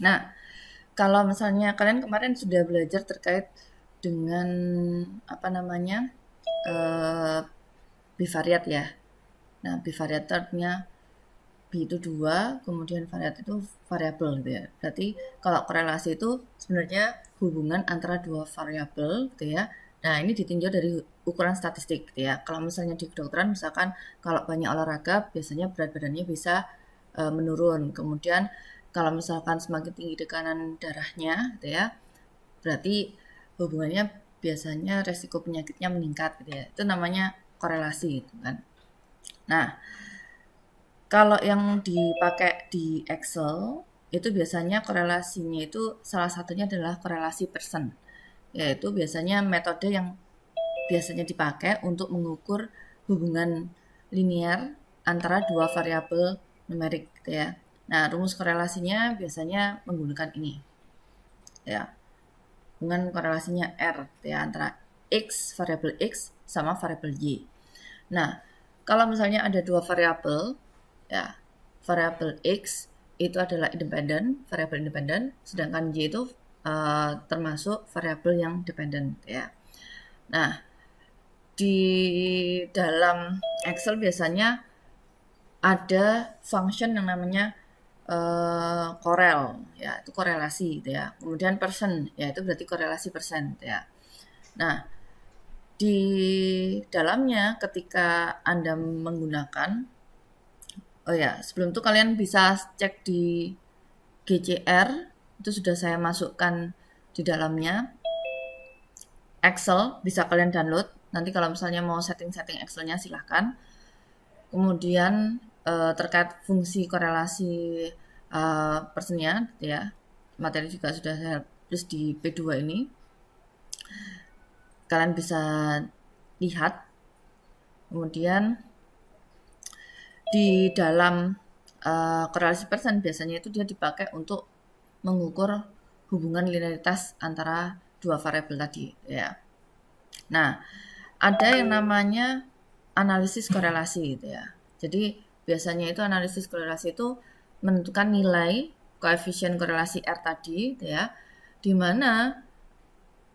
Nah, kalau misalnya kalian kemarin sudah belajar terkait dengan apa namanya bivariat ya. Nah, bivariat itu artinya B itu 2, kemudian variat itu variabel gitu ya. Berarti kalau korelasi itu sebenarnya hubungan antara dua variabel gitu ya. Nah, ini ditinjau dari ukuran statistik gitu ya. Kalau misalnya di kedokteran misalkan kalau banyak olahraga biasanya berat badannya bisa menurun. Kemudian kalau misalkan semakin tinggi tekanan darahnya gitu ya, berarti hubungannya biasanya resiko penyakitnya meningkat gitu ya. Itu namanya korelasi gitu kan. Nah, kalau yang dipakai di Excel itu biasanya korelasinya itu salah satunya adalah korelasi persen, yaitu biasanya metode yang biasanya dipakai untuk mengukur hubungan linear antara dua variabel numerik gitu ya. Nah, rumus korelasinya biasanya menggunakan ini ya. Hubungan korelasinya R gitu ya, antara X, variabel X sama variabel Y. Nah, kalau misalnya ada dua variabel, ya, variabel X itu adalah independen, variabel independen, sedangkan Y itu termasuk variabel yang dependen, ya. Nah, di dalam Excel biasanya ada function yang namanya korel, ya, itu korelasi, gitu ya. Kemudian persen, ya, itu berarti korelasi persen, gitu ya. Nah, di dalamnya ketika Anda menggunakan, oh ya, sebelum itu kalian bisa cek di GCR, itu sudah saya masukkan di dalamnya. Excel bisa kalian download. Nanti kalau misalnya mau setting-setting Excelnya silahkan. Kemudian terkait fungsi korelasi persennya, ya, materi juga sudah saya tulis di P2 ini. Kalian bisa lihat. Kemudian di dalam korelasi persen biasanya itu dia dipakai untuk mengukur hubungan linearitas antara dua variabel tadi ya. Nah, ada yang namanya analisis korelasi gitu ya. Jadi biasanya itu analisis korelasi itu menentukan nilai koefisien korelasi R tadi gitu ya. Di mana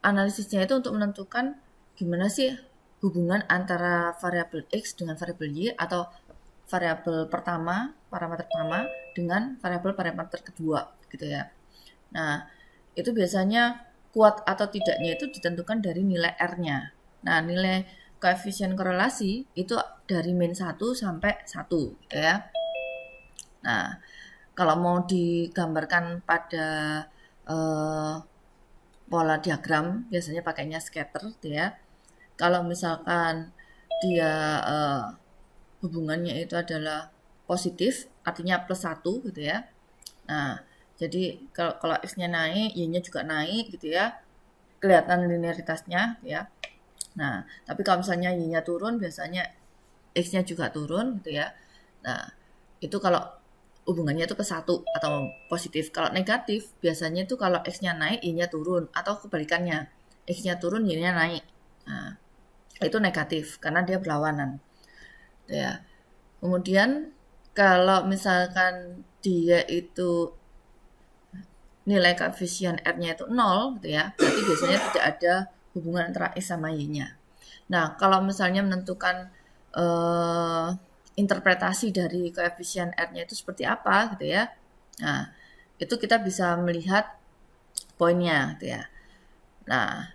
analisisnya itu untuk menentukan gimana sih hubungan antara variabel X dengan variabel Y atau variabel pertama, parameter pertama dengan variabel-parameter kedua gitu ya. Nah, itu biasanya kuat atau tidaknya itu ditentukan dari nilai R-nya. Nah, nilai koefisien korelasi itu dari min 1 sampai 1 gitu ya. Nah, kalau mau digambarkan pada eh, pola diagram biasanya pakainya scatter gitu ya. Kalau misalkan dia hubungannya itu adalah positif, artinya plus 1 gitu ya. Nah, jadi kalau X-nya naik, Y-nya juga naik gitu ya. Kelihatan linearitasnya ya. Nah, tapi kalau misalnya Y-nya turun, biasanya X-nya juga turun gitu ya. Nah, itu kalau hubungannya itu ke 1 atau positif. Kalau negatif, biasanya itu kalau X-nya naik, Y-nya turun. Atau kebalikannya, X-nya turun, Y-nya naik. Nah, itu negatif karena dia berlawanan. Ya. Kemudian kalau misalkan dia itu nilai koefisien R-nya itu 0 gitu ya, berarti biasanya tidak ada hubungan antara X sama Y-nya. Nah, kalau misalnya menentukan eh, interpretasi dari koefisien R-nya itu seperti apa gitu ya. Nah, itu kita bisa melihat poinnya gitu ya. Nah,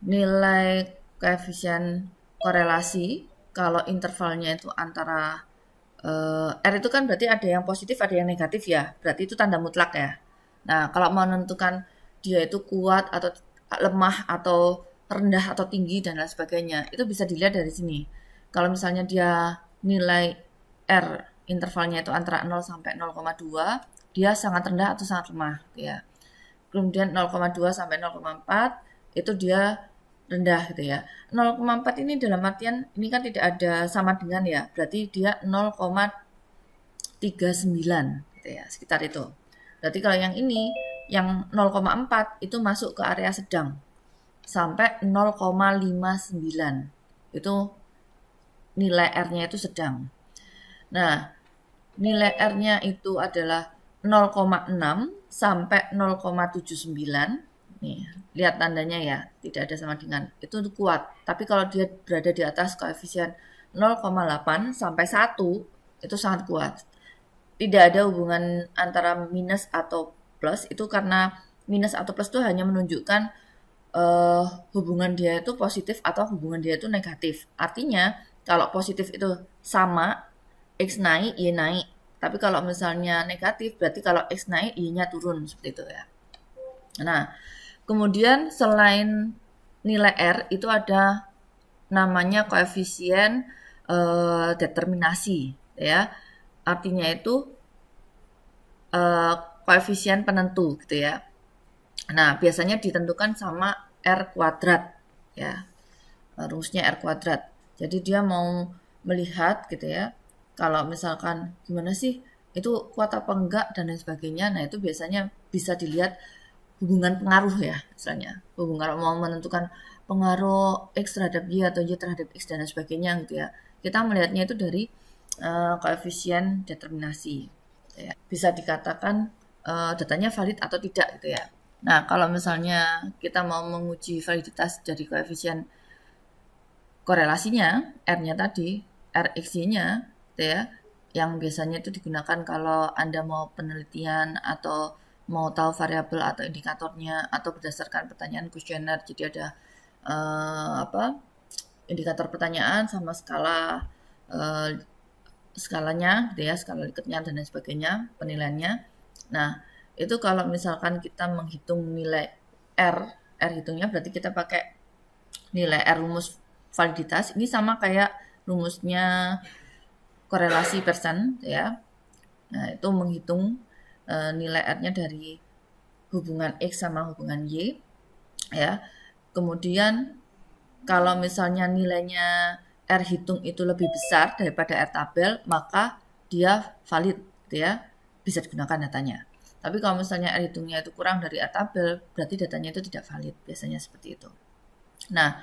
nilai koefisien korelasi kalau intervalnya itu antara R itu kan berarti ada yang positif, ada yang negatif ya. Berarti itu tanda mutlak ya. Nah, kalau mau menentukan dia itu kuat atau lemah atau rendah atau tinggi dan lain sebagainya, itu bisa dilihat dari sini. Kalau misalnya dia nilai R intervalnya itu antara 0 sampai 0,2, dia sangat rendah atau sangat lemah ya. Kemudian 0,2 sampai 0,4 itu dia rendah gitu ya. 0,4 ini dalam artian ini kan tidak ada sama dengan ya. Berarti dia 0,39 gitu ya, sekitar itu. Berarti kalau yang ini yang 0,4 itu masuk ke area sedang sampai 0,59. Itu nilai R-nya itu sedang. Nah, nilai R-nya itu adalah 0,6 sampai 0,79, nih, lihat tandanya ya, tidak ada sama dengan, itu kuat. Tapi kalau dia berada di atas koefisien 0,8 sampai 1, itu sangat kuat. Tidak ada hubungan antara minus atau plus, itu karena minus atau plus itu hanya menunjukkan hubungan dia itu positif atau hubungan dia itu negatif. Artinya kalau positif itu sama, X naik, Y naik. Tapi kalau misalnya negatif, berarti kalau X naik, Y-nya turun, seperti itu ya. Nah, kemudian selain nilai R, itu ada namanya koefisien determinasi, ya. Artinya itu koefisien penentu, gitu ya. Nah, biasanya ditentukan sama R kuadrat, ya. Rumusnya R kuadrat. Jadi dia mau melihat gitu ya, kalau misalkan gimana sih itu kuat apa enggak dan lain sebagainya. Nah, itu biasanya bisa dilihat hubungan pengaruh ya, misalnya. Hubungan mau menentukan pengaruh X terhadap Y atau Y terhadap X dan lain sebagainya gitu ya. Kita melihatnya itu dari koefisien determinasi. Gitu ya. Bisa dikatakan datanya valid atau tidak gitu ya. Nah, kalau misalnya kita mau menguji validitas dari koefisien korelasinya, R-nya tadi, RxY-nya, gitu ya, yang biasanya itu digunakan kalau Anda mau penelitian atau mau tahu variabel atau indikatornya atau berdasarkan pertanyaan kuesioner. Jadi ada indikator pertanyaan sama skalanya, gitu ya, skala Likert-nya dan lain sebagainya, penilaiannya. Nah, itu kalau misalkan kita menghitung nilai R hitungnya berarti kita pakai nilai R rumus validitas. Ini sama kayak rumusnya korelasi persen ya. Nah, itu menghitung nilai R-nya dari hubungan X sama hubungan Y ya. Kemudian kalau misalnya nilainya R hitung itu lebih besar daripada R tabel, maka dia valid gitu ya. Bisa digunakan datanya. Tapi kalau misalnya R hitungnya itu kurang dari R tabel, berarti datanya itu tidak valid. Biasanya seperti itu. Nah,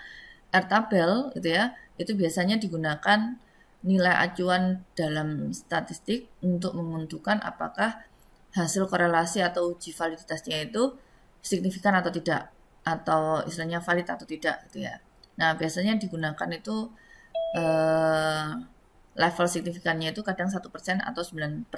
R tabel gitu ya, itu biasanya digunakan nilai acuan dalam statistik untuk menentukan apakah hasil korelasi atau uji validitasnya itu signifikan atau tidak, atau istilahnya valid atau tidak gitu ya. Nah, biasanya digunakan itu level signifikannya itu kadang 1% atau 9%.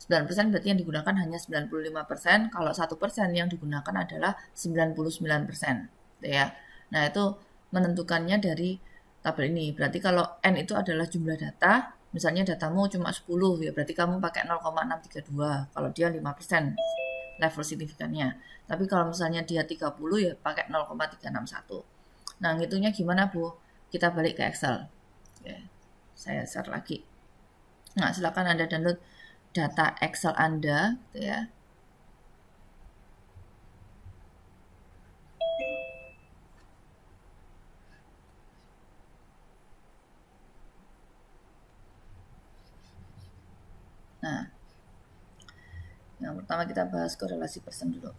9% berarti yang digunakan hanya 95%, kalau 1% yang digunakan adalah 99%. Gitu ya. Nah, itu menentukannya dari tabel ini. Berarti kalau N itu adalah jumlah data, misalnya datamu cuma 10, ya berarti kamu pakai 0,632. Kalau dia 5% level signifikannya. Tapi kalau misalnya dia 30, ya pakai 0,361. Nah, ngitungnya gimana, Bu? Kita balik ke Excel. Oke, saya share lagi. Nah, silakan Anda download data Excel Anda, gitu ya. Nah, yang pertama kita bahas korelasi persen dulu.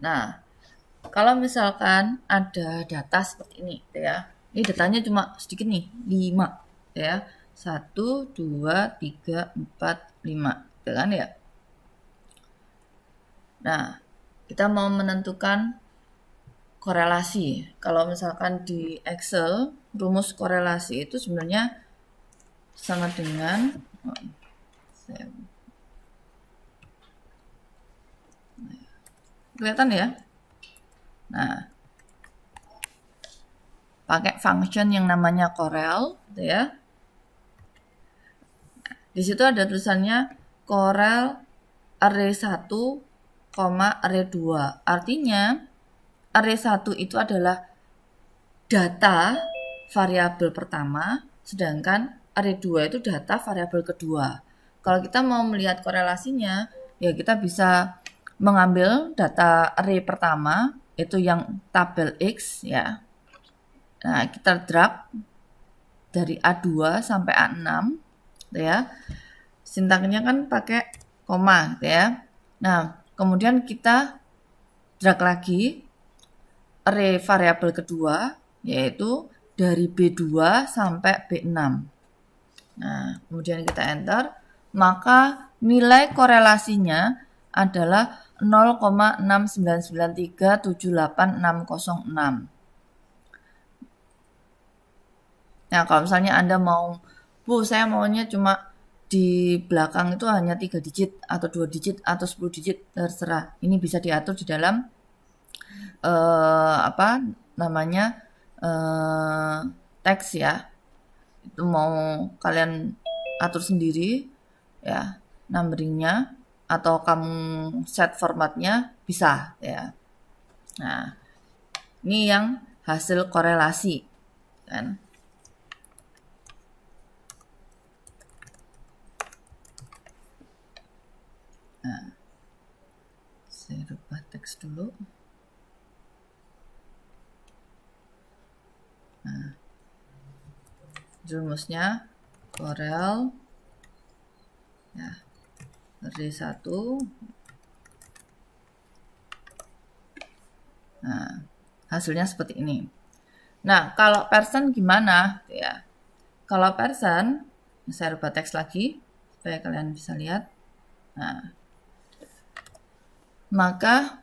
Nah, kalau misalkan ada data seperti ini, ya, ini datanya cuma sedikit nih, 5, ya, 1, 2, 3, 4, 5, kan ya. Nah, kita mau menentukan korelasi. Kalau misalkan di Excel, rumus korelasi itu sebenarnya sama dengan kelihatan ya. Nah, pakai function yang namanya corel, gitu ya. Di situ ada tulisannya corel array 1, array 2. Artinya array 1 itu adalah data variabel pertama, sedangkan array 2 itu data variabel kedua. Kalau kita mau melihat korelasinya, ya kita bisa mengambil data array pertama, itu yang tabel X ya. Nah, kita drag dari A2 sampai A6, gitu ya. Sintaknya kan pakai koma, gitu ya. Nah, kemudian kita drag lagi array variabel kedua, yaitu dari B2 sampai B6. Nah, kemudian kita enter, maka nilai korelasinya adalah 0,699378606. Nah, kalau misalnya Anda mau, Bu, saya maunya cuma di belakang itu hanya 3 digit atau 2 digit atau 10 digit, terserah. Ini bisa diatur di dalam apa namanya teks ya. Itu mau kalian atur sendiri ya, numberingnya atau kamu set formatnya bisa ya. Nah, ini yang hasil korelasi kan. Nah, saya rubah teks dulu. Nah, rumusnya Corel ya, R1. Nah, hasilnya seperti ini. Nah, kalau person gimana ya? Kalau person, saya rubah teks lagi supaya kalian bisa lihat. Nah, maka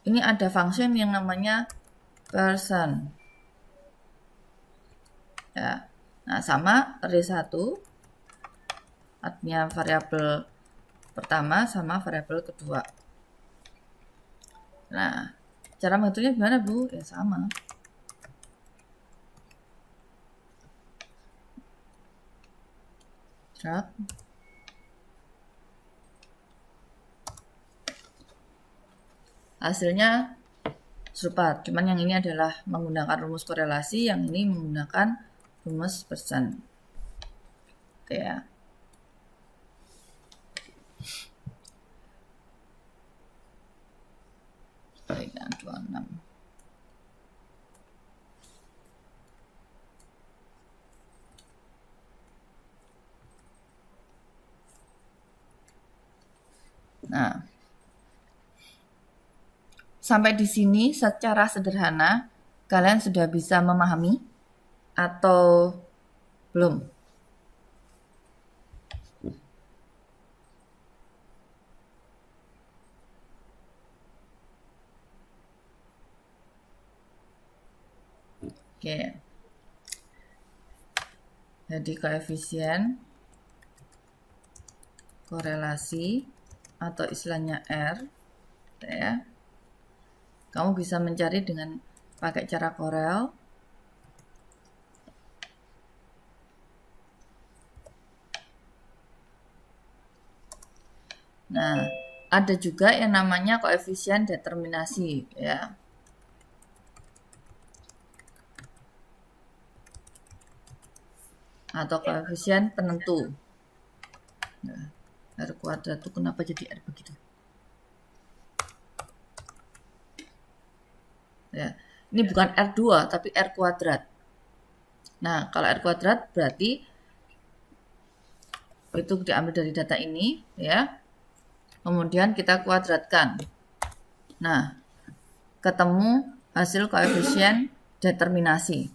ini ada function yang namanya person. Ya. Nah, sama R1 artinya variabel pertama sama variabel kedua. Nah, cara mengaturnya gimana, Bu? Ya sama. Drag. Hasilnya serupa, cuman yang ini adalah menggunakan rumus korelasi, yang ini menggunakan rumus persen. Oke ya. Baik, 26. Nah, sampai di sini secara sederhana kalian sudah bisa memahami atau belum? Oke. Jadi koefisien korelasi atau istilahnya R ya. Kamu bisa mencari dengan pakai cara Corel. Nah, ada juga yang namanya koefisien determinasi ya. Atau koefisien penentu. Nah, R kuadrat itu kenapa jadi R begitu? Ya, ini bukan R2 tapi R kuadrat. Nah, kalau R kuadrat berarti itu diambil dari data ini ya. Kemudian kita kuadratkan. Nah, ketemu hasil koefisien determinasi.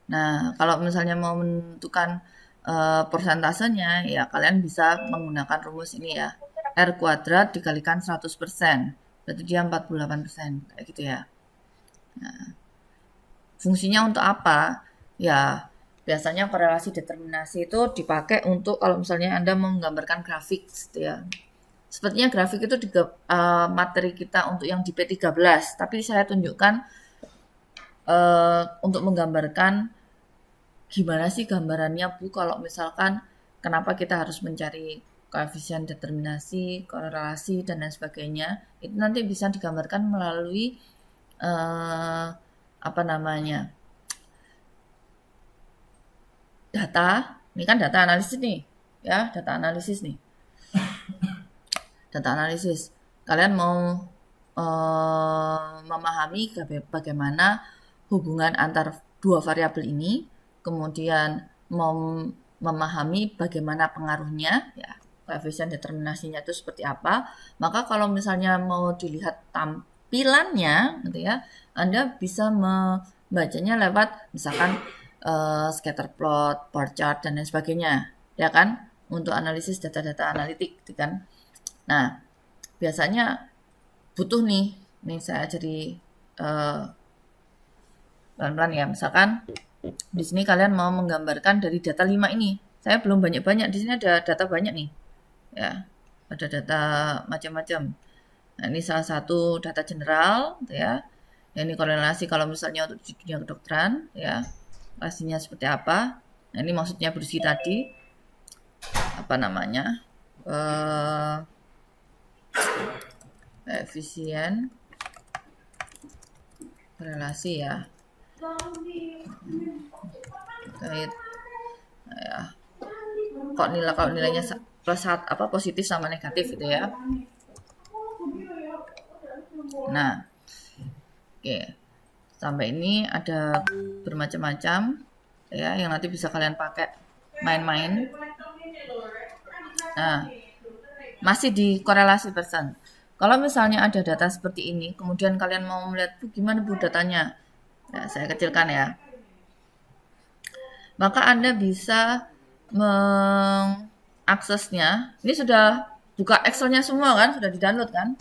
Nah, kalau misalnya mau menentukan persentasenya, ya kalian bisa menggunakan rumus ini ya. R kuadrat dikalikan 100%. Berarti dia 48%. Kayak gitu ya. Nah, fungsinya untuk apa? Ya, biasanya korelasi determinasi itu dipakai untuk kalau misalnya Anda menggambarkan grafik gitu ya. Sepertinya grafik itu di materi kita untuk yang di P13, tapi saya tunjukkan untuk menggambarkan gimana sih gambarannya, Bu, kalau misalkan kenapa kita harus mencari koefisien determinasi, korelasi, dan lain sebagainya. Itu nanti bisa digambarkan melalui apa namanya, data. Ini kan data analisis nih ya, data analisis nih, data analisis. Kalian mau memahami bagaimana hubungan antar dua variabel ini, kemudian memahami bagaimana pengaruhnya ya, koefisien determinasinya itu seperti apa. Maka kalau misalnya mau dilihat tampilannya gitu ya, Anda bisa bacanya lewat misalkan scatter plot, bar chart dan lain sebagainya, ya kan? Untuk analisis data-data analitik, gitu kan? Nah, biasanya butuh nih saya jadi pelan-pelan ya. Misalkan di sini kalian mau menggambarkan dari data 5 ini. Saya belum banyak-banyak, di sini ada data banyak nih. Ya, ada data macam-macam. Nah, ini salah satu data general, gitu ya. Ini korelasi kalau misalnya untuk di dunia kedokteran, ya. Pastinya seperti apa? Nah, ini maksudnya Bruce tadi. Apa namanya? Efisien korelasi ya. Terkait ya. Kalau nilainya plus positif sama negatif gitu ya. Nah, oke. Sampai ini ada bermacam-macam ya yang nanti bisa kalian pakai main-main. Nah, masih di korelasi persen. Kalau misalnya ada data seperti ini, kemudian kalian mau melihat gimana Bu datanya. Nah, saya kecilkan ya. Maka Anda bisa mengaksesnya. Ini sudah buka Excel-nya semua kan? Sudah di-download kan?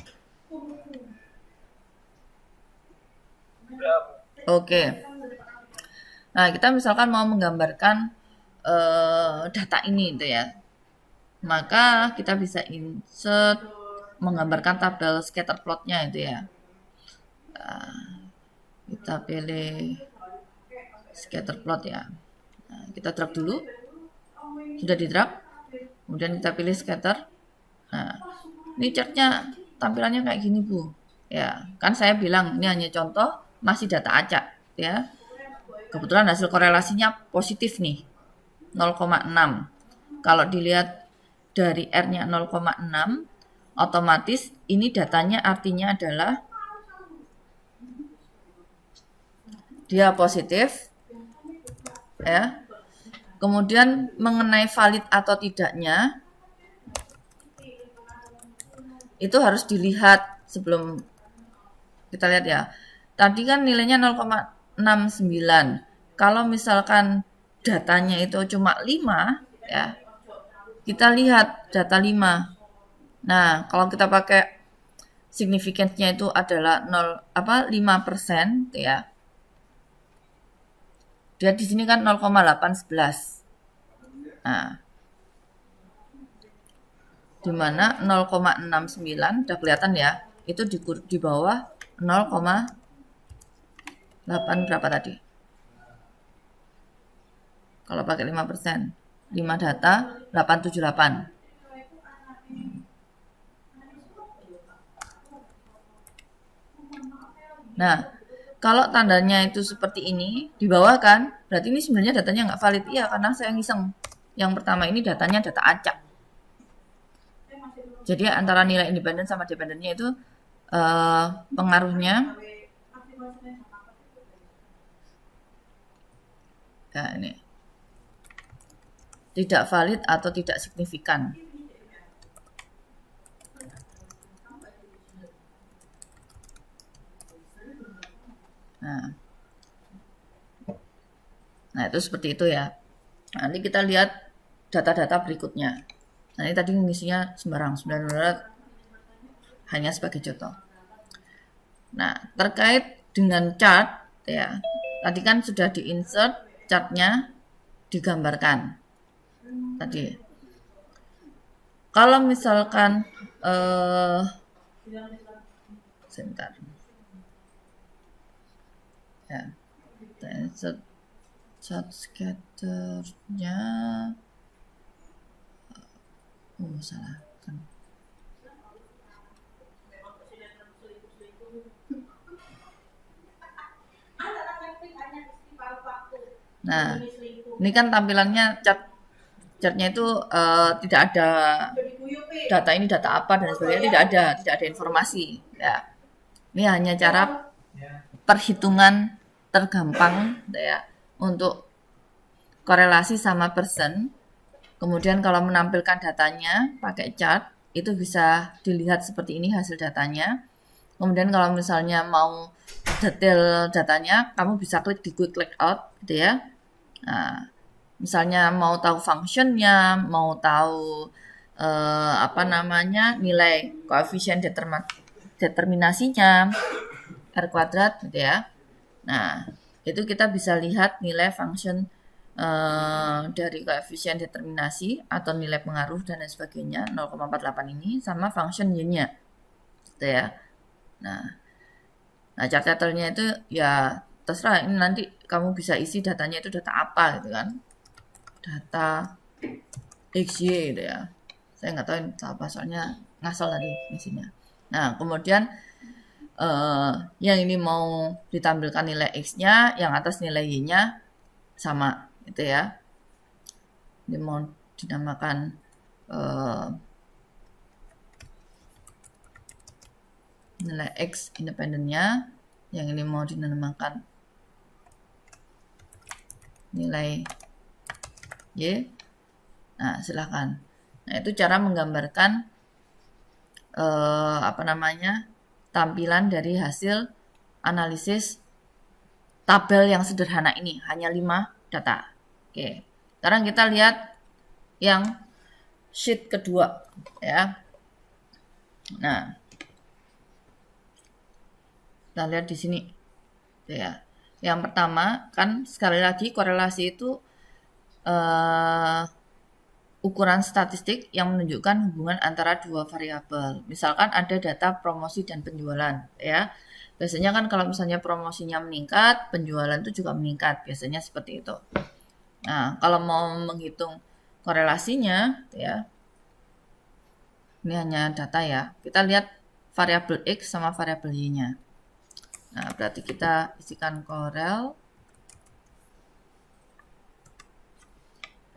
Oke. Nah, kita misalkan mau menggambarkan data ini gitu ya. Maka kita bisa insert menggambarkan tabel scatter plotnya itu ya. Nah, kita pilih scatter plot ya. Nah, kita drag dulu. Sudah di drag. Kemudian kita pilih scatter. Nah, ini chartnya tampilannya kayak gini Bu. Ya, kan saya bilang ini hanya contoh, masih data acak ya. Kebetulan hasil korelasinya positif nih. 0,6. Kalau dilihat dari R-nya 0,6, otomatis ini datanya artinya adalah dia positif ya. Kemudian mengenai valid atau tidaknya itu harus dilihat sebelum kita lihat ya. Tadi kan nilainya 0,69. Kalau misalkan datanya itu cuma 5 ya. Kita lihat data 5. Nah, kalau kita pakai significance-nya itu adalah 5% ya. Dia di sini kan 0,811. Nah, di mana 0,69 udah kelihatan ya. Itu di bawah 0,8 berapa tadi? Kalau pakai 5%. 5 data 878. Nah, kalau tandanya itu seperti ini, di bawah kan, berarti ini sebenarnya datanya nggak valid. Iya, karena saya ngiseng. Yang pertama ini datanya data acak. Jadi antara nilai independen sama dependennya itu pengaruhnya. Nah, ini. Tidak valid atau tidak signifikan. Nah, itu seperti itu ya. Nanti kita lihat data-data berikutnya. Nah, ini tadi ngisinya sembarang, 900 hanya sebagai contoh. Nah, terkait dengan chart ya. Tadi kan sudah di-insert chartnya digambarkan. Tadi. Kalau misalkan sebentar. Ya. Insert chart scatternya salah kan. Nah, ini kan tampilannya chartnya itu tidak ada data ini data apa dan sebagainya, tidak ada informasi ya. Ini hanya cara perhitungan tergampang ya untuk korelasi sama persen. Kemudian kalau menampilkan datanya pakai chart itu bisa dilihat seperti ini hasil datanya. Kemudian kalau misalnya mau detail datanya, kamu bisa klik di quick click out gitu ya. Nah, misalnya mau tahu functionnya, mau tahu apa namanya nilai koefisien determinasinya R kuadrat gitu ya. Nah, itu kita bisa lihat nilai function dari koefisien determinasi atau nilai pengaruh dan lain sebagainya 0,48 ini sama function y-nya gitu ya. Nah, chart-charternya itu ya terserah, ini nanti kamu bisa isi datanya itu data apa gitu kan, data XY gitu ya. Saya nggak tahu ini apa, soalnya ngasal tadi isinya. Nah, kemudian yang ini mau ditampilkan nilai X-nya, yang atas nilai Y-nya sama gitu ya. Ini mau dinamakan nilai X independennya, yang ini mau dinamakan nilai Y. Nah, silahkan. Nah, itu cara menggambarkan apa namanya tampilan dari hasil analisis tabel yang sederhana ini, hanya 5 data. Oke, sekarang kita lihat yang sheet kedua ya. Nah, kita lihat di sini ya. Yang pertama kan sekali lagi korelasi itu ukuran statistik yang menunjukkan hubungan antara dua variabel. Misalkan ada data promosi dan penjualan ya. Biasanya kan kalau misalnya promosinya meningkat, penjualan itu juga meningkat. Biasanya seperti itu. Nah, kalau mau menghitung korelasinya ya. Ini hanya data ya. Kita lihat variabel X sama variabel Y-nya. Nah, berarti kita isikan korel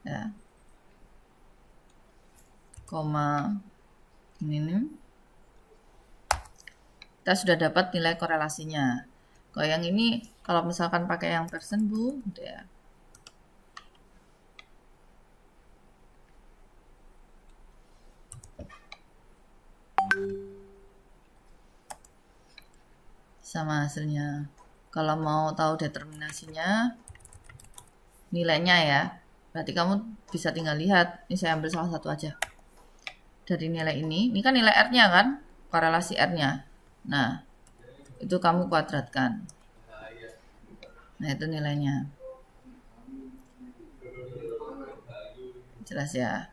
ya. Koma ini nih. Kita sudah dapat nilai korelasinya. Kalau yang ini kalau misalkan pakai yang persen Bu, gitu ya. Sama hasilnya. Kalau mau tahu determinasinya, nilainya ya, berarti kamu bisa tinggal lihat. Ini saya ambil salah satu aja. Dari nilai ini kan nilai R-nya kan, korelasi R-nya. Nah, itu kamu kuadratkan. Nah, itu nilainya. Jelas ya.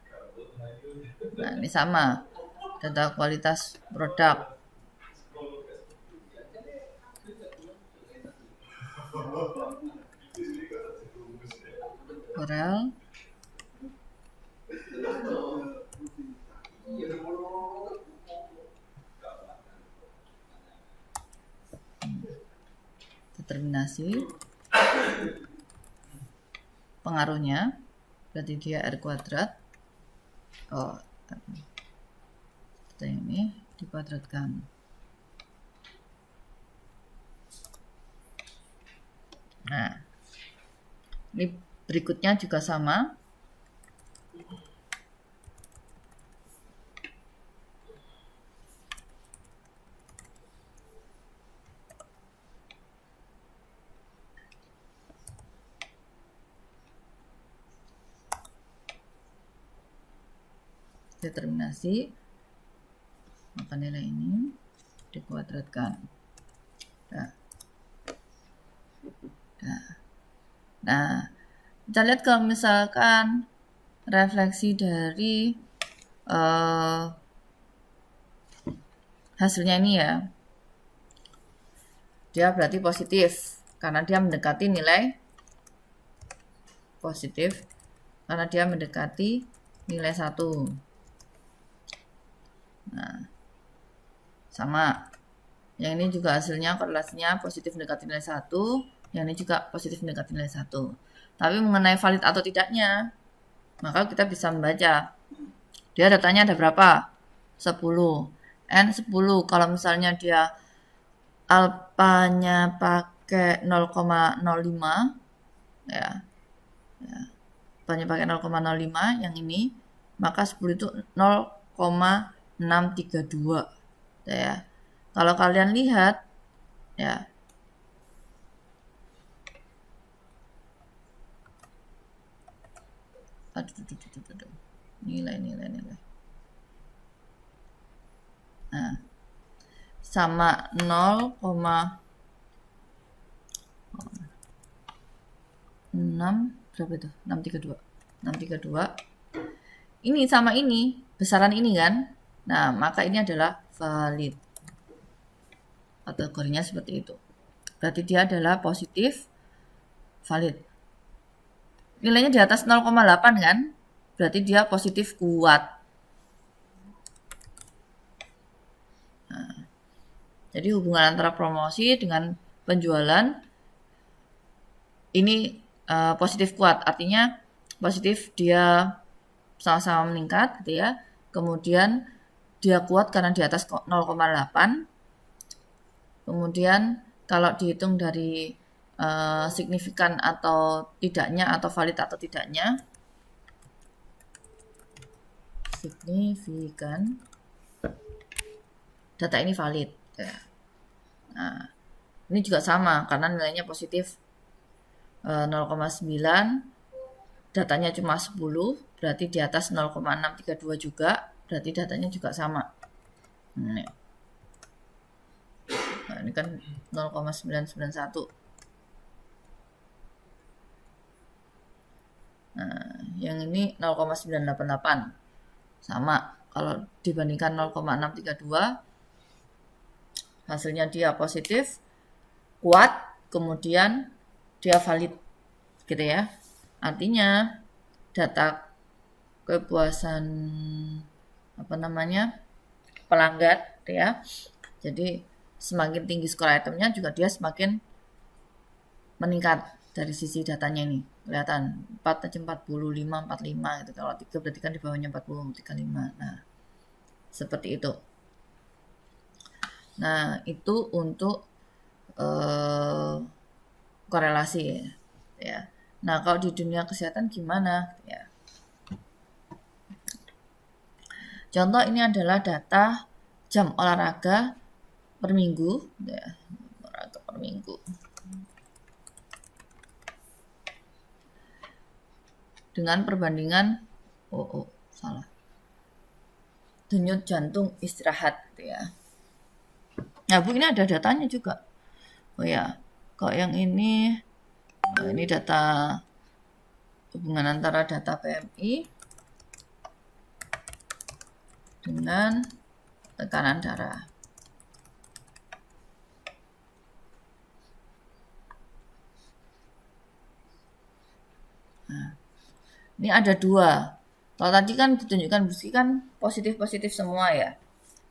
Nah, ini sama. Data kualitas produk. Korel. Determinasi. Pengaruhnya. Berarti dia R kuadrat. Oh, ini dikuadratkan. Nah, ini berikutnya juga sama. Determinasi, maka nilai ini dikuadratkan. Nah, kita lihat kalau misalkan refleksi dari hasilnya ini ya, dia berarti positif karena dia mendekati nilai positif karena dia mendekati nilai 1. Nah, sama. Yang ini juga hasilnya korelasinya positif mendekati nilai 1. Yang ini juga positif mendekati nilai 1. Tapi mengenai valid atau tidaknya, maka kita bisa membaca. Dia datanya ada berapa? 10. N10. Kalau misalnya dia alpanya pakai 0,05 ya. Alpanya pakai 0,05 yang ini, maka 10 itu 0,632 ya. Kalau kalian lihat ya, nilai. Nah, sama 0,6 berapa itu? 632. Ini sama ini, besaran ini kan. Nah, maka ini adalah valid. Kategorinya seperti itu. Berarti dia adalah positif valid. Nilainya di atas 0,8 kan? Berarti dia positif kuat. Nah, jadi hubungan antara promosi dengan penjualan ini positif kuat. Artinya positif dia sama-sama meningkat gitu ya. Kemudian dia kuat karena di atas 0,8. Kemudian kalau dihitung dari signifikan atau tidaknya atau valid atau tidaknya, signifikan data ini valid ya. Nah, ini juga sama karena nilainya positif 0,9, datanya cuma 10, berarti di atas 0,632 juga, berarti datanya juga sama. Nah, ini kan 0,991. Nah, yang ini 0,988. Sama, kalau dibandingkan 0,632, hasilnya dia positif, kuat, kemudian dia valid. Gitu ya. Artinya, data kepuasan pelanggan ya. Jadi semakin tinggi skor itemnya juga dia semakin meningkat dari sisi datanya ini. Kelihatan 4 aja 45, 45 gitu. Kalau 3 berarti kan di bawahnya 40, 35. Nah, seperti itu. Nah, itu untuk korelasi ya. Nah, kalau di dunia kesehatan gimana ya? Contoh ini adalah data jam olahraga per minggu ya, olahraga per minggu. Dengan perbandingan salah. Denyut jantung istirahat gitu ya. Nah, Bu, ini ada datanya juga. Oh ya, kok yang ini data hubungan antara data PMI dengan tekanan darah. Nah, ini ada dua. Kalau tadi kan ditunjukkan bersih kan positif-positif semua ya.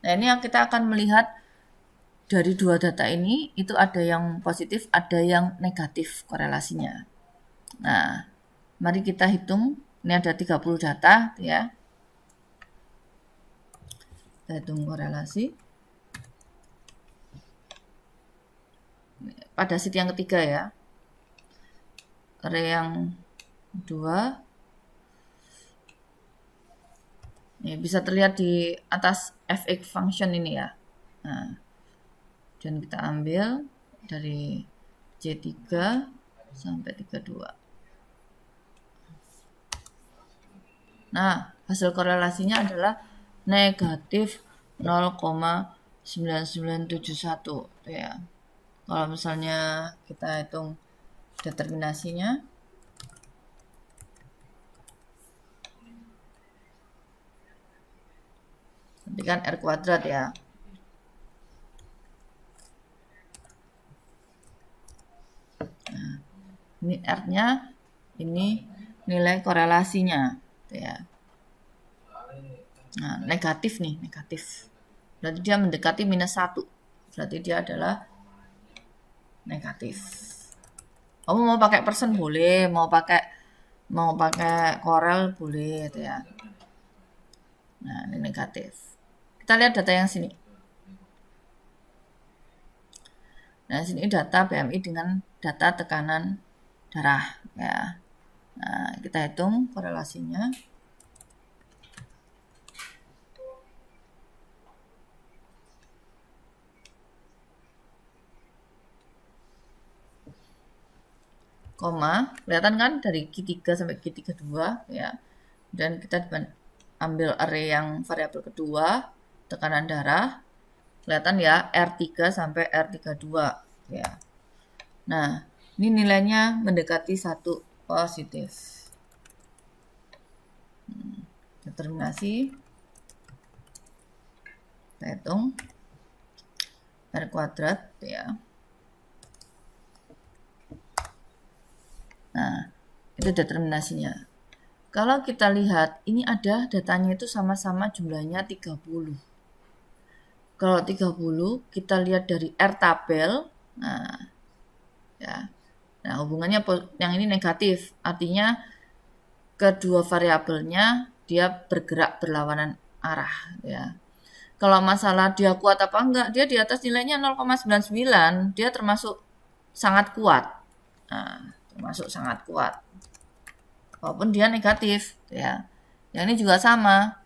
Nah, ini yang kita akan melihat dari dua data ini, itu ada yang positif, ada yang negatif korelasinya. Nah, mari kita hitung. Ini ada 30 data ya. Kita hitung korelasi. Pada sheet yang ketiga ya. Array yang 2. Ini bisa terlihat di atas fx function ini ya. Nah, dan kita ambil dari C3 sampai 32. Nah, hasil korelasinya adalah negatif 0,9971 ya. Kalau misalnya kita hitung determinasinya, nanti kan R kuadrat ya. Nah, ini R-nya, ini nilai korelasinya ya. Nah, negatif nih, negatif. Berarti dia mendekati -1. Berarti dia adalah negatif. Kamu mau pakai persen boleh, mau pakai korel boleh gitu ya. Nah, ini negatif. Kita lihat data yang sini. Nah, sini data BMI dengan data tekanan darah ya. Nah, kita hitung korelasinya. koma, kelihatan kan dari Q3 sampai Q32 ya. Dan kita ambil array yang variabel kedua, tekanan darah, kelihatan ya R3 sampai R32 ya. Nah, ini nilainya mendekati 1 positif. Determinasi kita hitung R kuadrat ya. Nah, itu determinasinya. Kalau kita lihat, ini ada datanya itu sama-sama jumlahnya 30. Kalau 30, kita lihat dari R tabel, nah, ya. Nah, hubungannya yang ini negatif, artinya kedua variabelnya dia bergerak berlawanan arah, ya. Kalau masalah dia kuat apa enggak, dia di atas nilainya 0,99, dia termasuk sangat kuat. Nah, termasuk sangat kuat. Walaupun dia negatif, ya. Yang ini juga sama.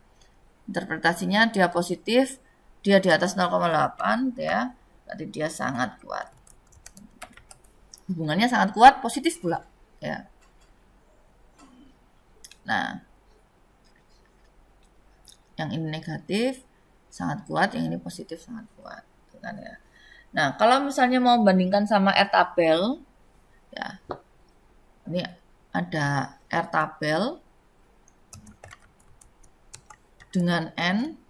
Interpretasinya dia positif, dia di atas 0,8, ya. Berarti dia sangat kuat. Hubungannya sangat kuat, positif pula, ya. Nah, yang ini negatif, sangat kuat, yang ini positif sangat kuat, kan ya. Nah, kalau misalnya mau bandingkan sama R tabel, ya, ini ada R tabel dengan N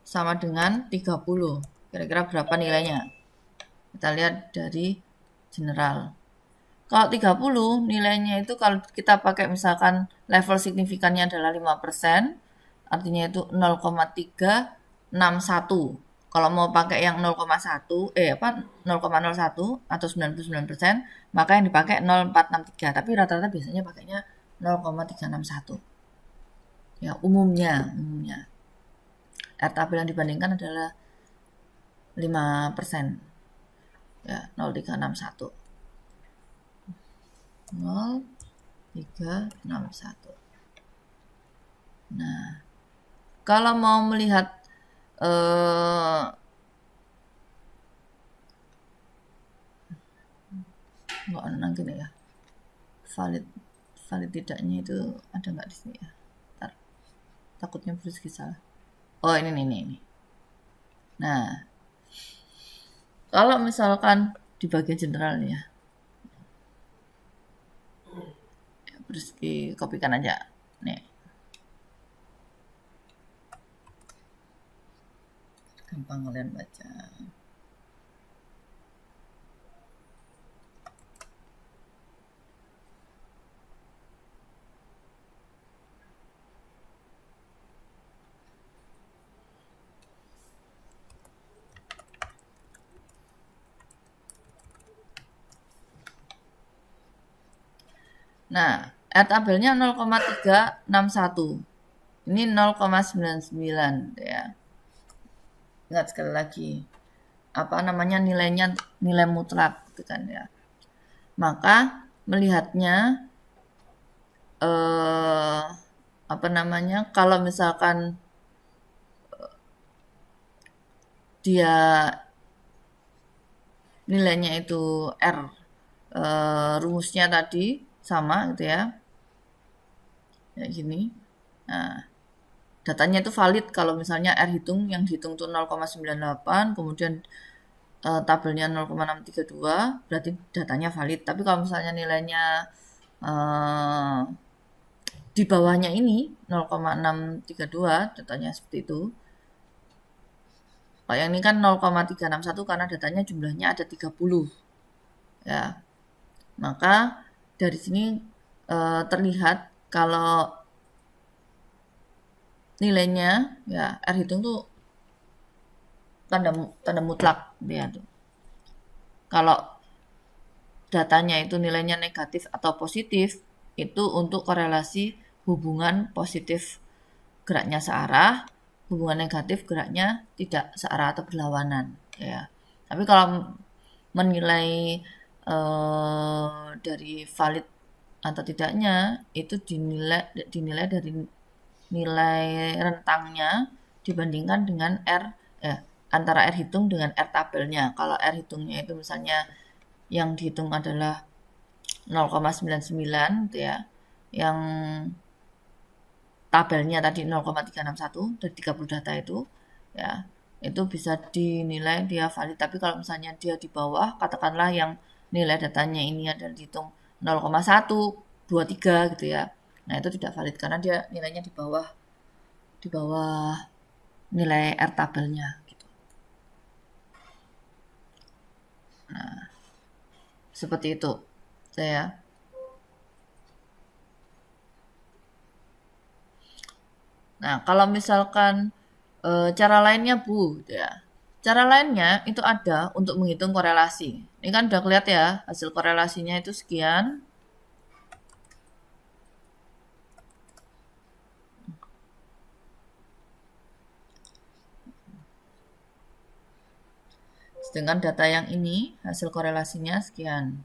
sama dengan 30. Kira-kira berapa nilainya? Kita lihat dari general. Kalau 30 nilainya itu kalau kita pakai misalkan level signifikannya adalah 5%, artinya itu 0,361. Kalau mau pakai yang 0,01 0,01 atau 99%, maka yang dipakai 0,463. Tapi rata-rata biasanya pakainya 0,361. Ya, umumnya. R tabel yang dibandingkan adalah 5%. Ya, 0,361. 0,361. Nah, kalau mau melihat gini ya, valid tidaknya itu ada nggak di sini ya? Ntar, takutnya berisik salah. Oh, ini. Nah, kalau misalkan di bagian general nih ya, terus dikopikan aja nih, gampang kalian baca. Nah, R tabelnya 0,361. Ini 0,99 ya. Ingat sekali lagi. Apa namanya nilainya nilai mutlak gitu kan ya. Maka melihatnya kalau misalkan dia nilainya itu R rumusnya tadi sama gitu ya. Kayak gini. Nah, datanya itu valid kalau misalnya R yang dihitung itu 0,98, kemudian tabelnya 0,632, berarti datanya valid. Tapi kalau misalnya nilainya di bawahnya ini 0,632, datanya seperti itu. Kalau yang ini kan 0,361 karena datanya jumlahnya ada 30. Ya. Maka dari sini terlihat kalau nilainya ya R hitung tuh tanda mutlak dia tuh. Kalau datanya itu nilainya negatif atau positif, itu untuk korelasi hubungan positif geraknya searah, hubungan negatif geraknya tidak searah atau berlawanan ya. Tapi kalau menilai dari valid atau tidaknya itu dinilai dari nilai rentangnya dibandingkan dengan antara R hitung dengan R tabelnya. Kalau R hitungnya itu misalnya yang dihitung adalah 0,99 gitu ya. Yang tabelnya tadi 0,361 dari 30 data itu ya, itu bisa dinilai dia valid. Tapi kalau misalnya dia di bawah, katakanlah yang nilai datanya ini ada dihitung 0,123 gitu ya. Nah, itu tidak valid karena dia nilainya di bawah nilai R tabelnya gitu. Nah, seperti itu. Saya Nah, kalau misalkan cara lainnya Bu, gitu ya. Cara lainnya itu ada untuk menghitung korelasi. Ini kan udah kelihatan ya, hasil korelasinya itu sekian. Sedangkan data yang ini, hasil korelasinya sekian.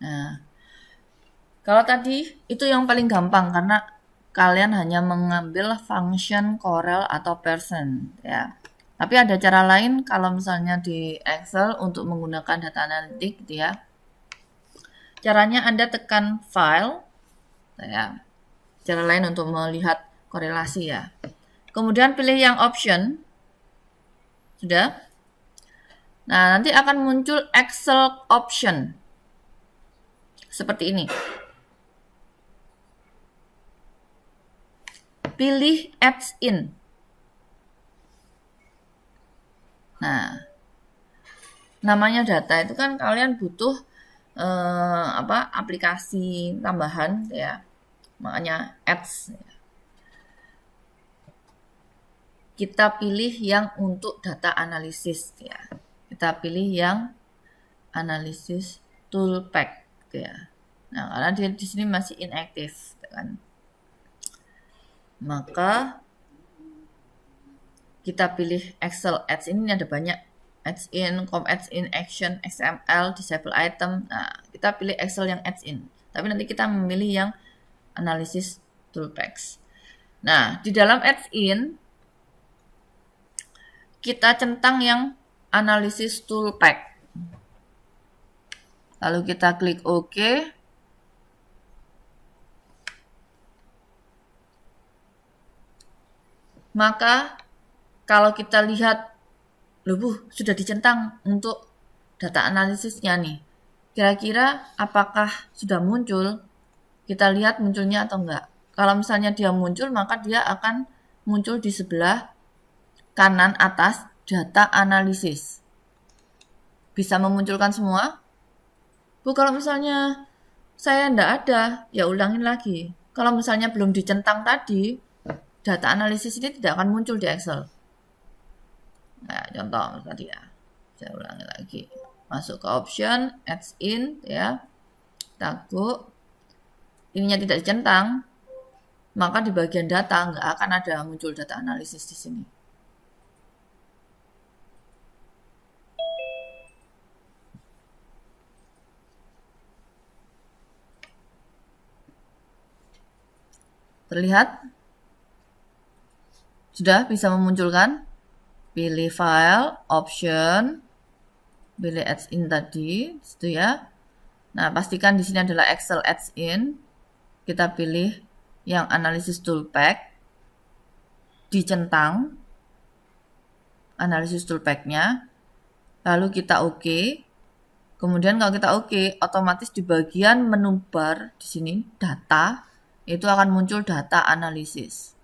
Nah, kalau tadi itu yang paling gampang karena kalian hanya mengambil function korel atau percent ya. Tapi ada cara lain kalau misalnya di Excel untuk menggunakan data analitik gitu ya. Caranya Anda tekan file ya. Cara lain untuk melihat korelasi ya. Kemudian pilih yang option. Sudah? Nah, nanti akan muncul Excel option. Seperti ini. Pilih Adds In. Nah, namanya data itu kan kalian butuh aplikasi tambahan ya. Makanya Adds. Kita pilih yang untuk data analisis ya. Kita pilih yang analisis tool pack ya. Nah, karena dia di sini masih inactive kan. Maka kita pilih Excel Adds In, ini ada banyak Adds In, Com Adds In, Action, XML, Disable Item. Nah, kita pilih Excel yang Adds In. Tapi nanti kita memilih yang Analysis Toolpacks. Nah, di dalam Adds In kita centang yang Analysis Toolpack. Lalu kita klik OK. Maka kalau kita lihat, sudah dicentang untuk data analisisnya nih. Kira-kira apakah sudah muncul? Kita lihat munculnya atau enggak. Kalau misalnya dia muncul, maka dia akan muncul di sebelah kanan atas data analisis. Bisa memunculkan semua? Bu, kalau misalnya saya enggak ada, ya ulangin lagi. Kalau misalnya belum dicentang tadi, data analisis ini tidak akan muncul di Excel. Nah, contoh tadi ya. Saya ulangi lagi. Masuk ke option, adds in ya. Tago. Ininya tidak dicentang, maka di bagian data nggak akan ada muncul data analisis di sini. Terlihat? Sudah bisa memunculkan? Pilih file, option, pilih adds in tadi, itu ya. Nah, pastikan di sini adalah Excel adds in. Kita pilih yang analisis toolpack, dicentang analisis toolpack-nya, lalu kita OK. Kemudian kalau kita OK, otomatis di bagian menu bar di sini data itu akan muncul data analisis.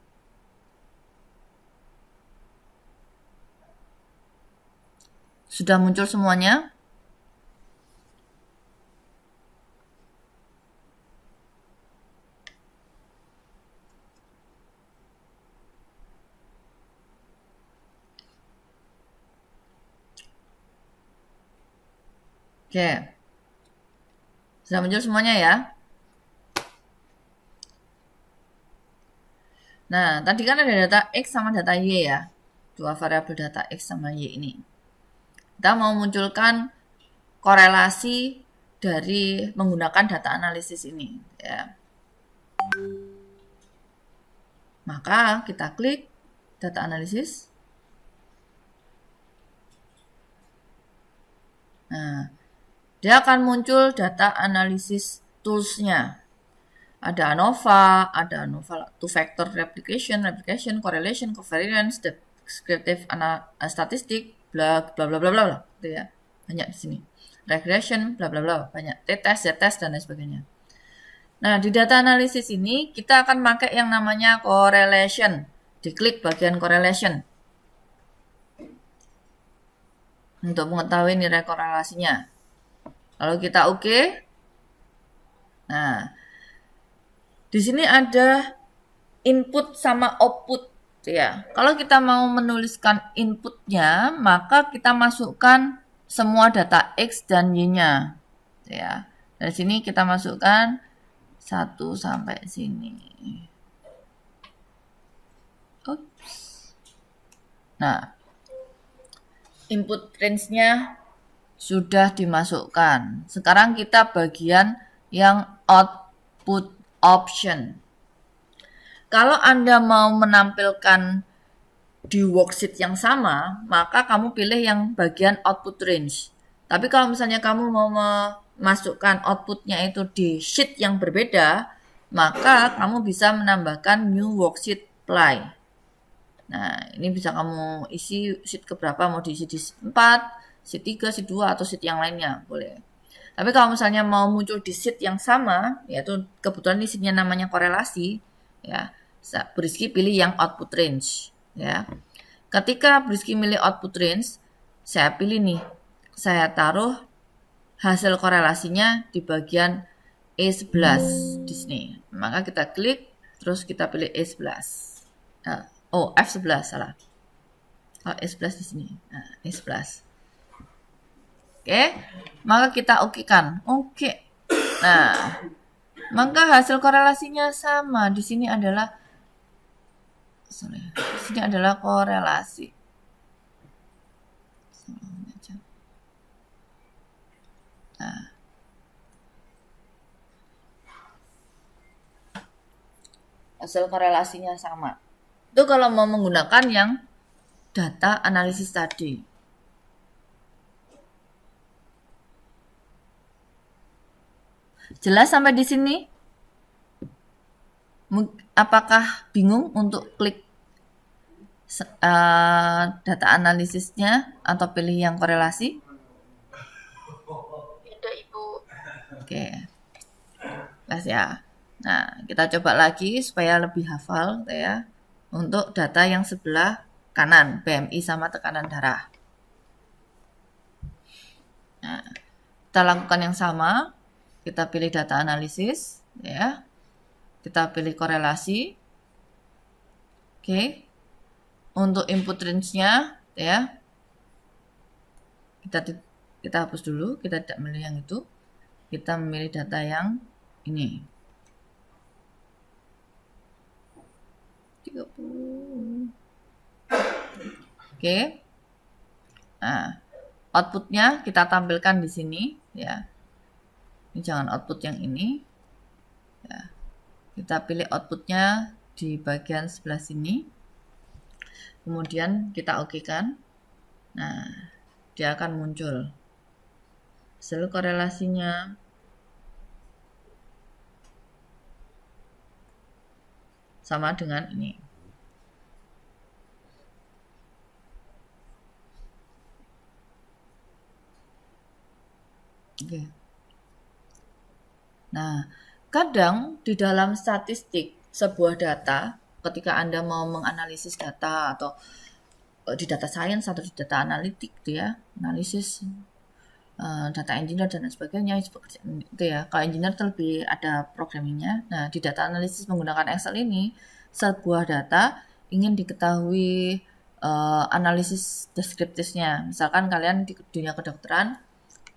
Sudah muncul semuanya? Oke. Sudah muncul semuanya ya? Nah, tadi kan ada data X sama data Y ya. Dua variabel data X sama Y ini. Kita mau munculkan korelasi dari menggunakan data analisis ini ya. Maka kita klik data analisis. Nah, dia akan muncul data analisis tools-nya. Ada ANOVA, two-factor replication, correlation, covariance, descriptive statistic, bla bla bla bla bla, gitu ya. Banyak di sini. Regression, bla bla bla, banyak. T-test, Z-test, dan lain sebagainya. Nah, di data analisis ini kita akan pakai yang namanya correlation. Diklik bagian correlation untuk mengetahui nilai korelasinya. Lalu kita oke. Nah, di sini ada input sama output ya. Kalau kita mau menuliskan inputnya, maka kita masukkan semua data X dan Y-nya ya. Dari sini kita masukkan 1 sampai sini. Oops. Nah, input range-nya sudah dimasukkan. Sekarang kita bagian yang output option. Kalau Anda mau menampilkan di worksheet yang sama, maka kamu pilih yang bagian output range. Tapi kalau misalnya kamu mau memasukkan outputnya itu di sheet yang berbeda, maka kamu bisa menambahkan new worksheet apply. Nah, ini bisa kamu isi sheet keberapa, mau diisi di sheet 4, sheet 3, sheet 2, atau sheet yang lainnya, boleh. Tapi kalau misalnya mau muncul di sheet yang sama, yaitu kebetulan di sheetnya namanya korelasi, ya, Brisky pilih yang output range, ya. Ketika Brisky milih output range, saya pilih nih, saya taruh hasil korelasinya di bagian E11 di sini. Maka kita klik, terus kita pilih E11. F11 salah. E11 di sini. Nah, E11. Oke, maka kita oke-kan. Oke. Nah, maka hasil korelasinya sama. Di sini adalah korelasi. Nah, hasil korelasinya sama. Itu kalau mau menggunakan yang data analisis tadi. Jelas sampai di sini? Apakah bingung untuk klik data analisisnya atau pilih yang korelasi? Tidak, Ibu. Oke. Jelas ya. Nah, kita coba lagi supaya lebih hafal ya. Untuk data yang sebelah kanan, BMI sama tekanan darah. Nah, kita lakukan yang sama. Kita pilih data analisis, ya. Kita pilih korelasi. Oke. Untuk input range-nya, ya. Kita hapus dulu, kita tidak memilih yang itu. Kita memilih data yang ini. 30. Oke. Nah, outputnya kita tampilkan di sini, ya. Ini jangan output yang ini. Ya. Kita pilih outputnya di bagian sebelah sini. Kemudian kita oke-kan. Nah, dia akan muncul hasil korelasinya. Sama dengan ini. Oke. Nah, kadang di dalam statistik sebuah data, ketika Anda mau menganalisis data atau di data science atau di data analitik gitu ya, analisis data engineer dan sebagainya itu ya. Kalau engineer itu lebih ada programmingnya. Nah, di data analisis menggunakan Excel ini, sebuah data ingin diketahui analisis deskriptifnya. Misalkan kalian di dunia kedokteran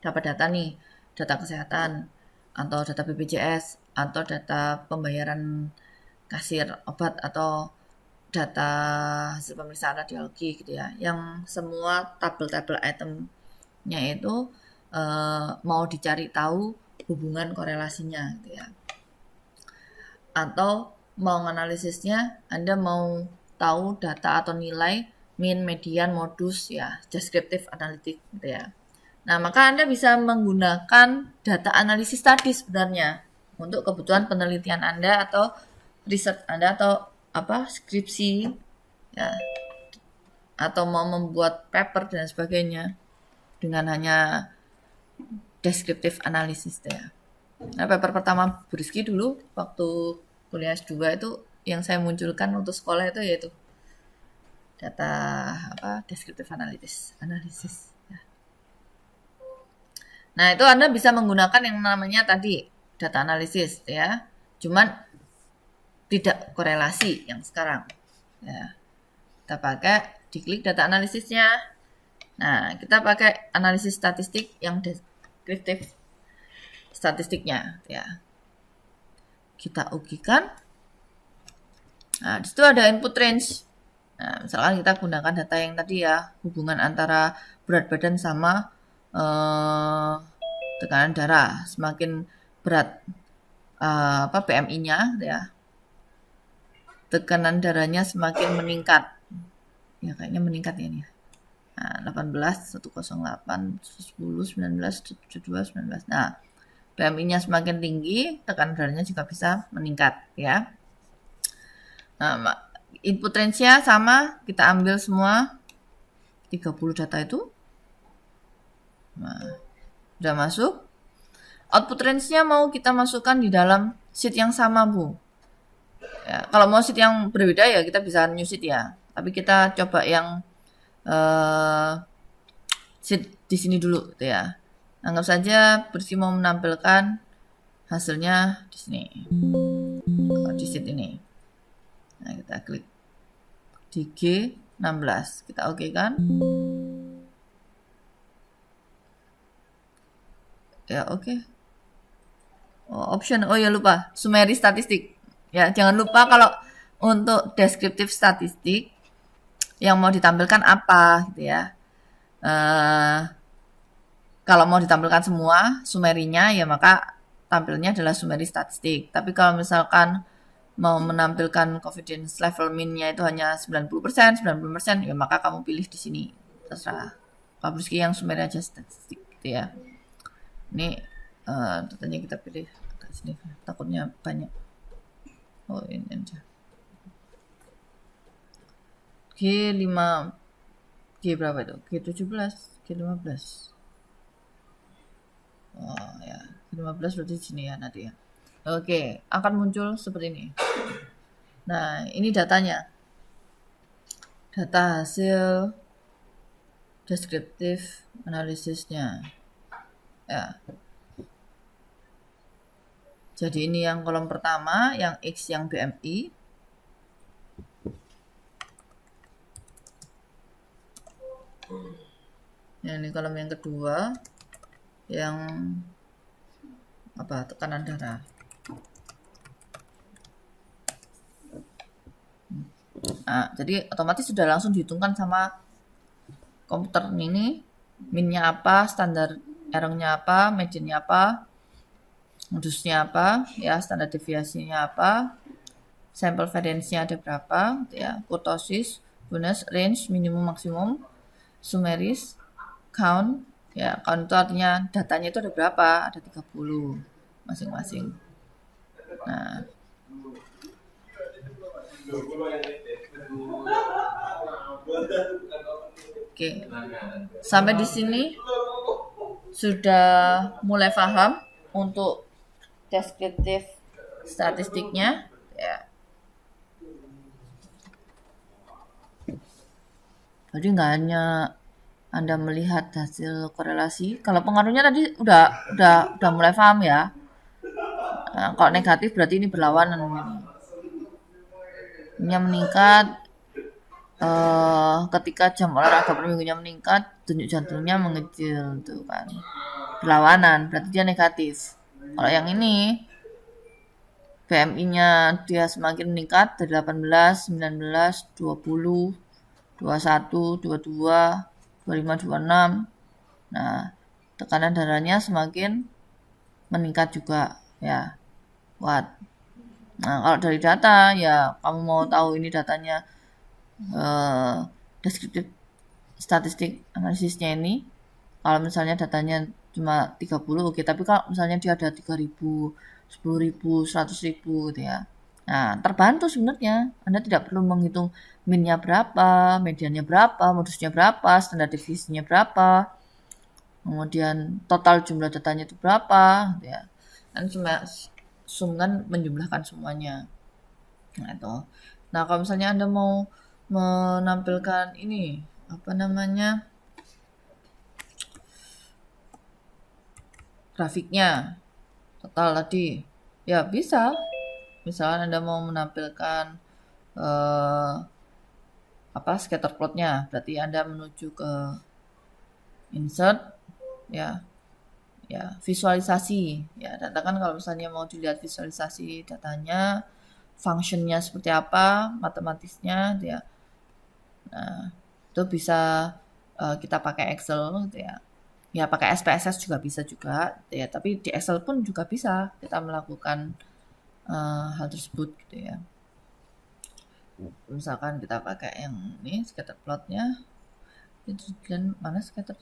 dapat data nih, data kesehatan atau data BPJS atau data pembayaran kasir obat atau data hasil pemeriksaan radiologi gitu ya, yang semua tabel-tabel itemnya itu mau dicari tahu hubungan korelasinya gitu ya. Atau mau analisisnya, Anda mau tahu data atau nilai mean, median, modus, ya, descriptive analytic gitu ya. Nah, maka Anda bisa menggunakan data analisis tadi sebenarnya untuk kebutuhan penelitian Anda atau riset Anda atau skripsi ya, atau mau membuat paper dan sebagainya dengan hanya descriptive analysis ya. Nah, paper pertama Bu Rizky dulu waktu kuliah S2 itu yang saya munculkan untuk sekolah itu yaitu data descriptive analysis ya. Nah, itu Anda bisa menggunakan yang namanya tadi data analisis ya. Cuman tidak korelasi yang sekarang. Ya. Kita pakai diklik data analisisnya. Nah, kita pakai analisis statistik yang deskriptif statistiknya ya. Kita ujikan. Nah, di situ ada input range. Nah, misalkan kita gunakan data yang tadi ya, hubungan antara berat badan sama tekanan darah. Semakin berat BMI-nya ya, tekanan darahnya semakin meningkat. Ya kayaknya meningkat ya nih. Nah, 18, 108, 10, 19, 72, 19. Nah, BMI-nya semakin tinggi, tekanan darahnya juga bisa meningkat ya. Nah, input range-nya sama, kita ambil semua 30 data itu. Nah, udah masuk. Output range-nya mau kita masukkan di dalam sheet yang sama, Bu. Ya, kalau mau sheet yang berbeda ya kita bisa new sheet ya. Tapi kita coba yang sheet di sini dulu gitu ya. Anggap saja Bersih mau menampilkan hasilnya di sini. Di sheet ini. Nah, kita klik di G16. Kita oke kan? Ya, oke. Option. Oh ya lupa, summary statistik. Ya, jangan lupa kalau untuk deskriptif statistik yang mau ditampilkan apa gitu ya. Kalau mau ditampilkan semua summary-nya ya maka tampilnya adalah summary statistik. Tapi kalau misalkan mau menampilkan confidence level min-nya itu hanya 90%, 90%, ya maka kamu pilih di sini. Terserah. Pak Bruski yang summary aja statistik gitu ya. Ini datanya kita pilih agak sini, takutnya banyak. Oh ini aja. G5, G berapa itu? G17, G15. Oh ya, G15 berarti di sini ya nanti ya. Oke, akan muncul seperti ini. Nah, ini datanya. Data hasil deskriptif analisisnya. Ya. Jadi ini yang kolom pertama, yang X yang BMI. Ini kolom yang kedua, yang tekanan darah. Nah, jadi otomatis sudah langsung dihitungkan sama komputer ini, min-nya apa, standar error-nya apa, median-nya apa, modusnya apa, ya standar deviasinya apa, sampel variance-nya ada berapa, ya, kurtosis, bonus, range, minimum, maksimum, summaries, count, ya count itu artinya datanya itu ada berapa, ada 30 masing-masing. Nah, oke, sampai di sini sudah mulai paham untuk deskriptif statistiknya ya. Jadi nggak hanya Anda melihat hasil korelasi, kalau pengaruhnya tadi udah mulai paham ya. Nah, kalau negatif berarti ini berlawanan ini. Ini meningkat ketika jam olahraga per minggunya meningkat, denyut jantungnya mengecil tuh kan. Berlawanan, berarti dia negatif. Kalau yang ini BMI-nya dia semakin meningkat dari 18, 19, 20, 21, 22, 25, 26. Nah, tekanan darahnya semakin meningkat juga ya. Kuat. Nah, kalau dari data ya kamu mau tahu ini datanya eh, deskriptif statistik analisisnya ini, kalau misalnya datanya cuma 30, oke, tapi kalau misalnya dia ada 3.000, 10.000, 100.000 gitu ya. Nah, terbantu sebenarnya. Anda tidak perlu menghitung minnya berapa, mediannya berapa, modusnya berapa, standar deviasinya berapa, kemudian total jumlah datanya itu berapa, gitu ya. Kan cuma sum kan menjumlahkan semuanya. Nah, itu. Nah, kalau misalnya Anda mau menampilkan ini, apa namanya, grafiknya, total tadi, ya bisa. Misalnya Anda mau menampilkan eh, apa scatter plotnya, berarti Anda menuju ke insert, ya, ya visualisasi, ya data kan kalau misalnya mau dilihat visualisasi datanya, functionnya seperti apa, matematisnya, gitu ya. Nah, itu bisa kita pakai Excel, gitu ya. Ya pakai SPSS juga bisa juga, gitu ya. Tapi di Excel pun juga bisa kita melakukan hal tersebut, gitu ya. Misalkan kita pakai yang ini scatter plotnya, itu dan mana scatter?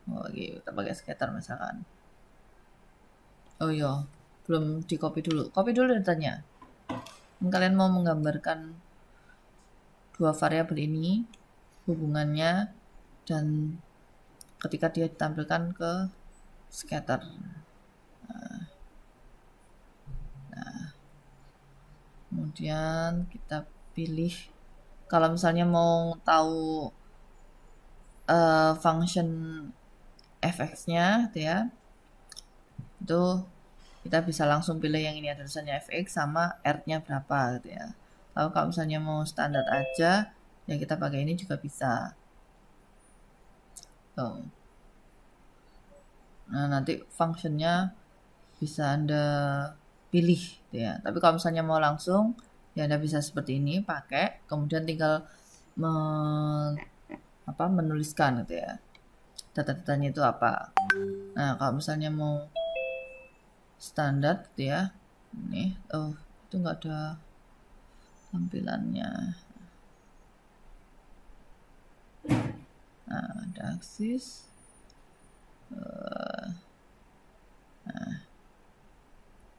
Oh, gitu. Kita pakai scatter misalkan. Oh iya, belum di copy dulu. Copy dulu datanya. Kalian mau menggambarkan dua variabel ini, hubungannya, dan ketika dia ditampilkan ke scatter. Kemudian kita pilih, kalau misalnya mau tahu function fx-nya, gitu ya, itu kita bisa langsung pilih yang ini ada tulisannya fx sama r-nya berapa, gitu ya. Lalu kalau misalnya mau standar aja, ya kita pakai ini juga bisa. Tuh. Nah, nanti functionnya bisa Anda pilih, gitu ya. Tapi kalau misalnya mau langsung, ya Anda bisa seperti ini, pakai, kemudian tinggal menuliskan, gitu ya, data-datanya itu apa. Nah, kalau misalnya mau standar, gitu ya, ini, oh itu nggak ada tampilannya. Nah, ada aksis. Nah,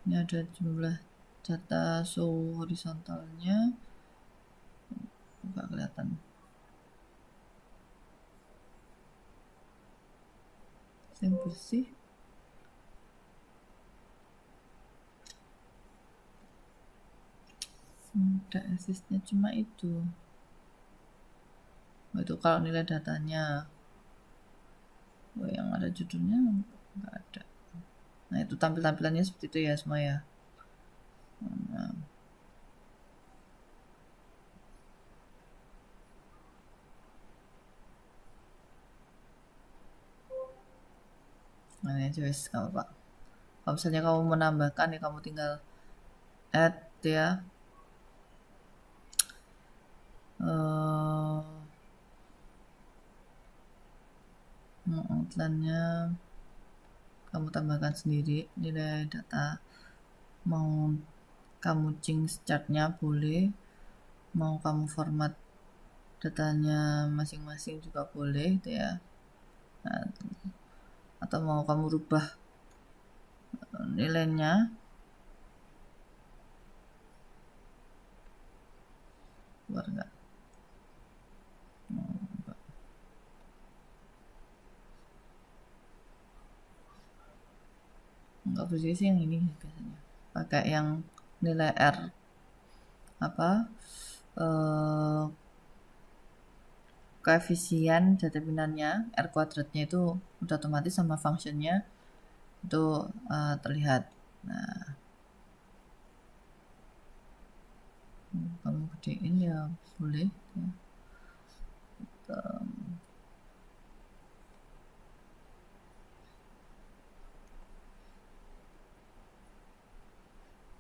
ini ada jumlah data show horizontalnya, nggak kelihatan. Yang bersih. Ada aksesnya cuma itu. Itu kalau nilai datanya. Oh, yang ada judulnya nggak ada. Nah, itu tampilannya seperti itu ya semua ya. Nah, ini aja wes kalau Pak. Kalau misalnya kamu menambahkan ya kamu tinggal add ya. Outline-nya kamu tambahkan sendiri nilai data. Mau kamu change chart-nya boleh, mau kamu format datanya masing-masing juga boleh, gitu ya. Nah, atau mau kamu rubah nilainya, keluar nggak? Nggak bersih sih yang ini biasanya. Pakai yang nilai R apa koefisien determinannya R kuadratnya itu udah otomatis sama functionnya itu terlihat. Nah, kamu gedein ya boleh ya.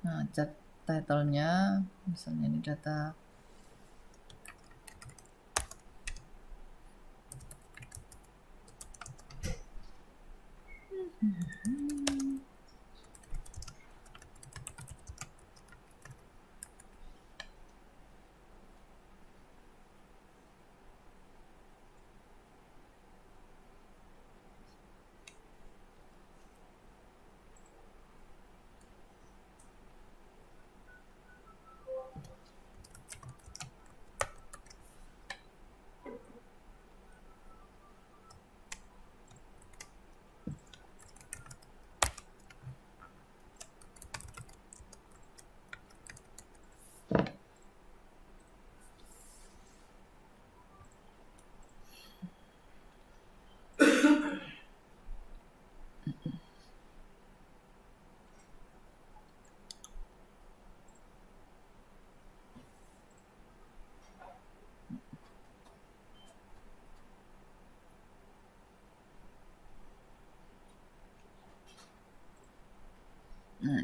Nah, cat title-nya misalnya ini data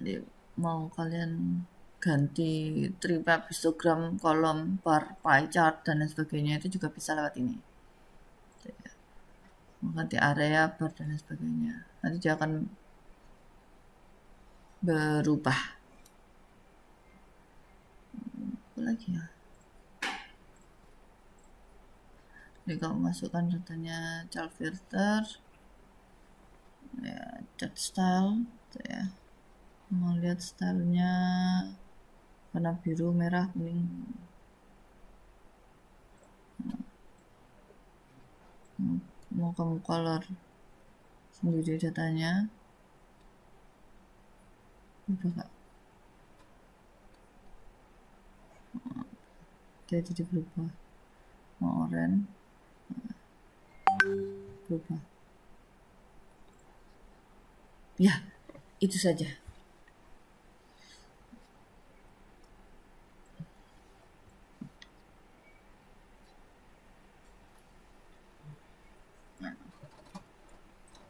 Jadi mau kalian ganti tree-map, histogram, kolom, bar, pie chart, dan lain sebagainya itu juga bisa lewat ini. Mengganti area, bar, dan lain sebagainya. Nanti dia akan berubah. Apa lagi ya? Jadi kalau masukkan datanya child filter, ya chat style, gitu ya. Mau lihat stylenya warna biru, merah, kuning. Mau kamu color sendiri datanya, berubah gak? Dia jadi berubah. Mau oranye, berubah. Ya, itu saja.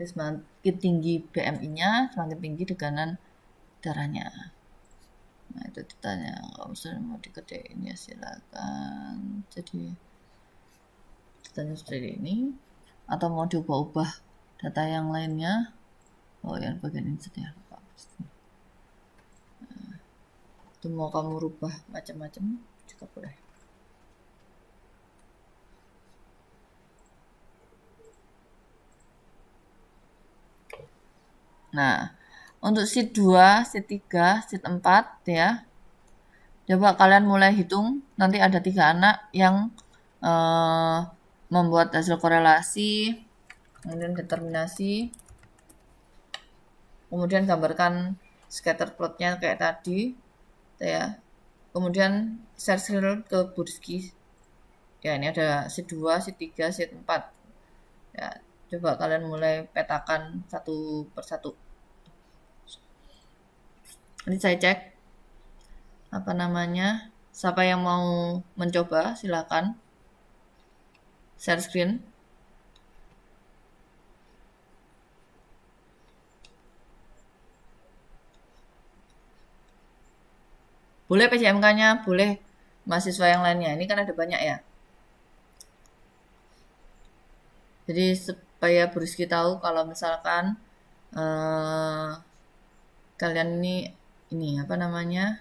Semakin tinggi BMI-nya, semakin tinggi tekanan darahnya. Nah itu ditanya, kalau misalnya mau dikedein ya silakan. Jadi datanya seperti ini, atau mau diubah-ubah data yang lainnya. Oh yang bagian ini saja lupa. Nah, itu mau kamu rubah macam-macam juga boleh. Nah, untuk sheet 2, sheet 3, sheet 4 ya. Coba kalian mulai hitung, nanti ada 3 anak yang membuat hasil korelasi, kemudian determinasi, kemudian gambarkan scatter plotnya kayak tadi, ya. Kemudian share screen ke Bursky. Ya, ini ada sheet 2, sheet 3, sheet 4. Ya, coba kalian mulai petakan satu persatu. Ini saya cek apa namanya, siapa yang mau mencoba silakan share screen. Boleh PJMK-nya, boleh mahasiswa yang lainnya. Ini kan ada banyak ya. Jadi supaya Burisky tahu kalau misalkan kalian ini apa namanya,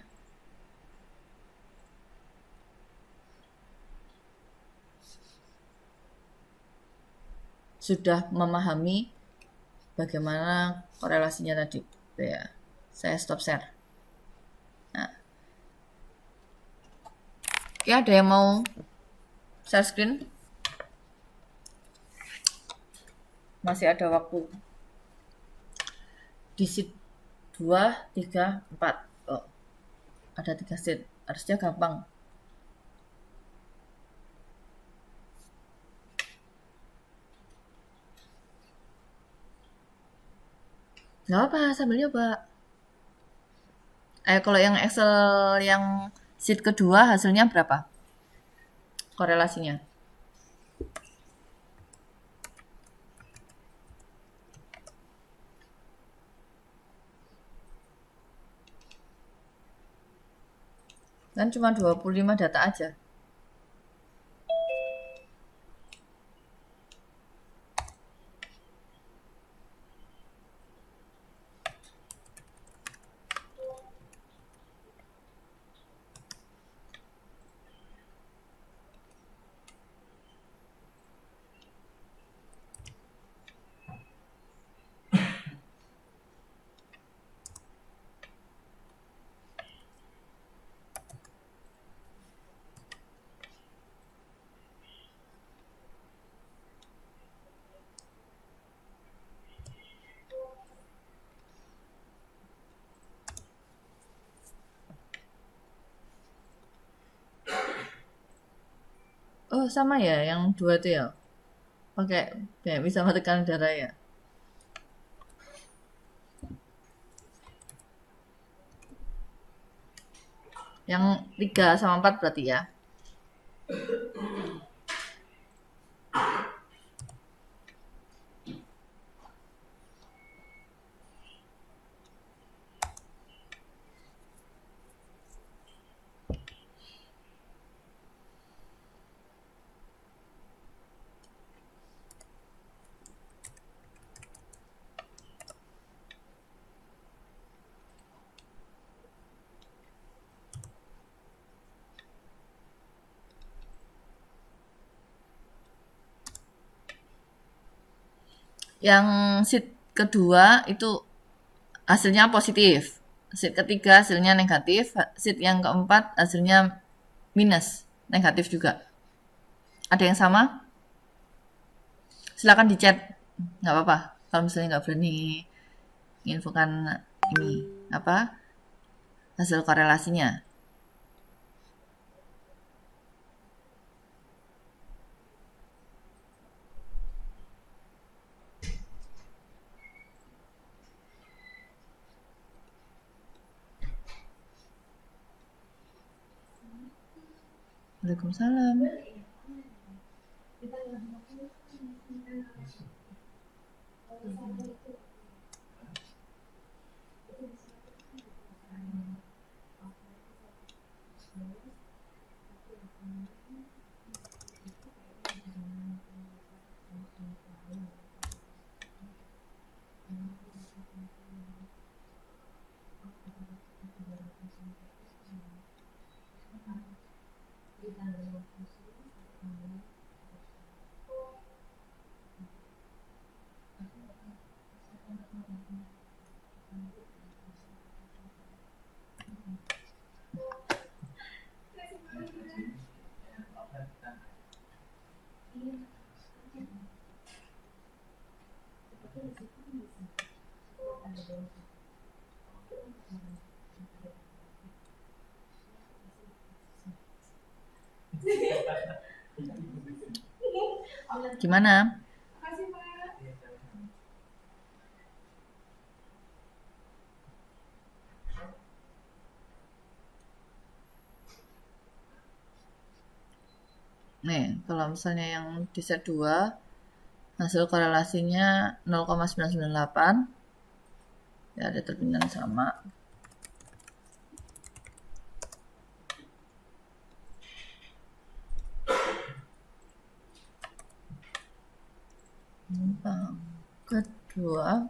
sudah memahami bagaimana korelasinya tadi. Ya, saya stop share. Nah, ya ada yang mau share screen? Masih ada waktu. Di sheet 2, 3, 4. Oh, ada 3 sheet. Harusnya gampang. Nggak apa, sambil nyoba. Kalau yang Excel yang sheet kedua hasilnya berapa? Korelasinya. Kan cuma 25 data aja. Oh sama ya, yang 2 itu ya. Pakai bisa tekanan darah ya. Yang 3 sama 4 berarti ya. Yang sheet kedua itu hasilnya positif, sheet ketiga hasilnya negatif, sheet yang keempat hasilnya minus, negatif juga. Ada yang sama? Silakan di chat, nggak apa-apa. Kalau misalnya nggak berani infokan ini apa hasil korelasinya. Waalaikumsalam. Gimana? Nih, kalau misalnya yang di set 2 hasil korelasinya 0,998 ya determinan sama. Kedua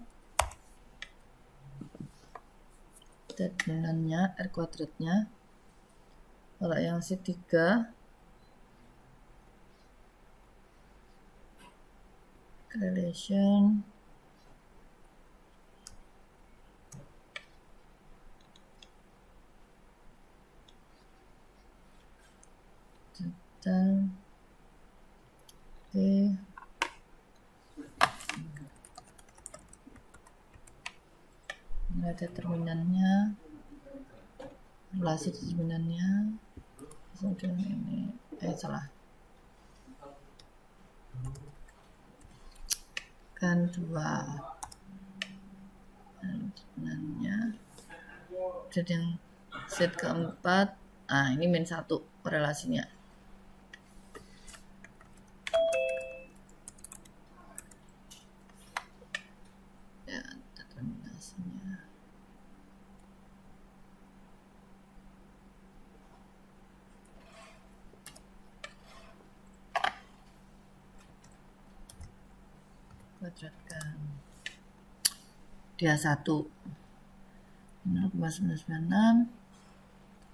determinannya R kuadratnya, kalau yang set 3 correlation dan ini determinannya, relasi determinannya sudah ini salah kan 2 determinannya. Jadi yang set keempat, ini min 1 korelasinya. Ya, determinasinya. Kuadratkan. Dia 1. 0,996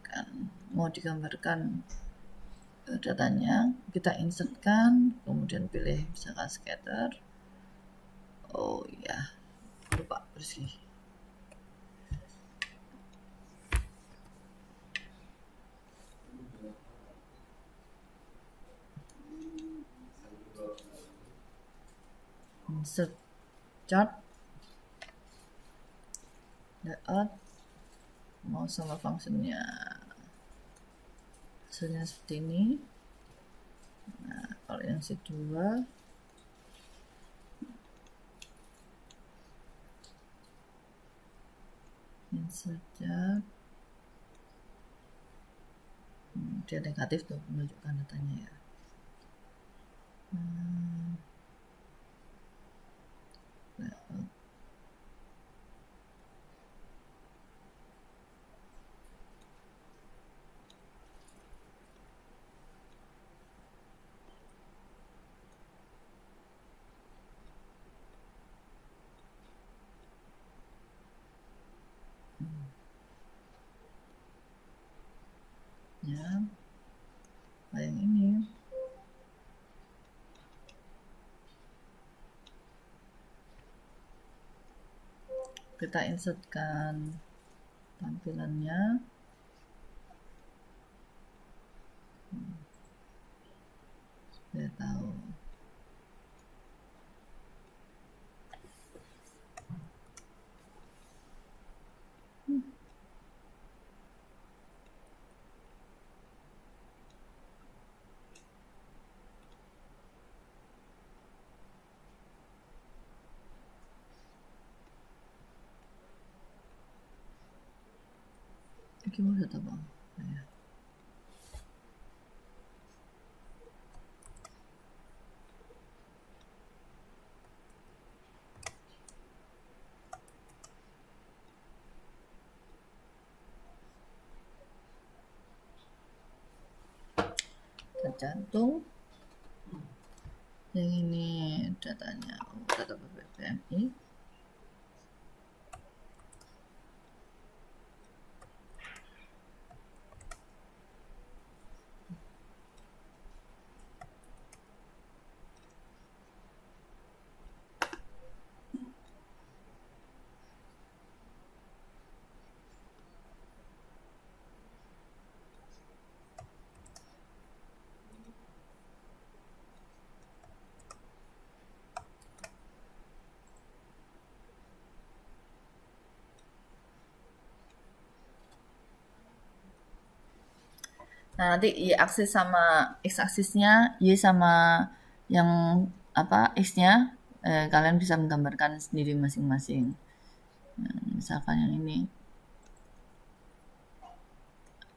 kan mau digambarkan datanya, kita insertkan, kemudian pilih misalkan scatter. Oh iya, lupa bersih. Insert chart, layout, mau sama fungsinya, hasilnya seperti ini. Nah, kalau yang C2 insert chart, dia negatif tuh menunjukkan datanya ya. Layout. Ya, yang ini kita insertkan tampilannya. Saya tahu. Gimana tuh bang? Ya. Tercantum. Yang ini datanya, data PPMI. Nah, nanti Y aksis sama X aksisnya, Y sama yang apa X-nya kalian bisa menggambarkan sendiri masing-masing. Nah, misalkan yang ini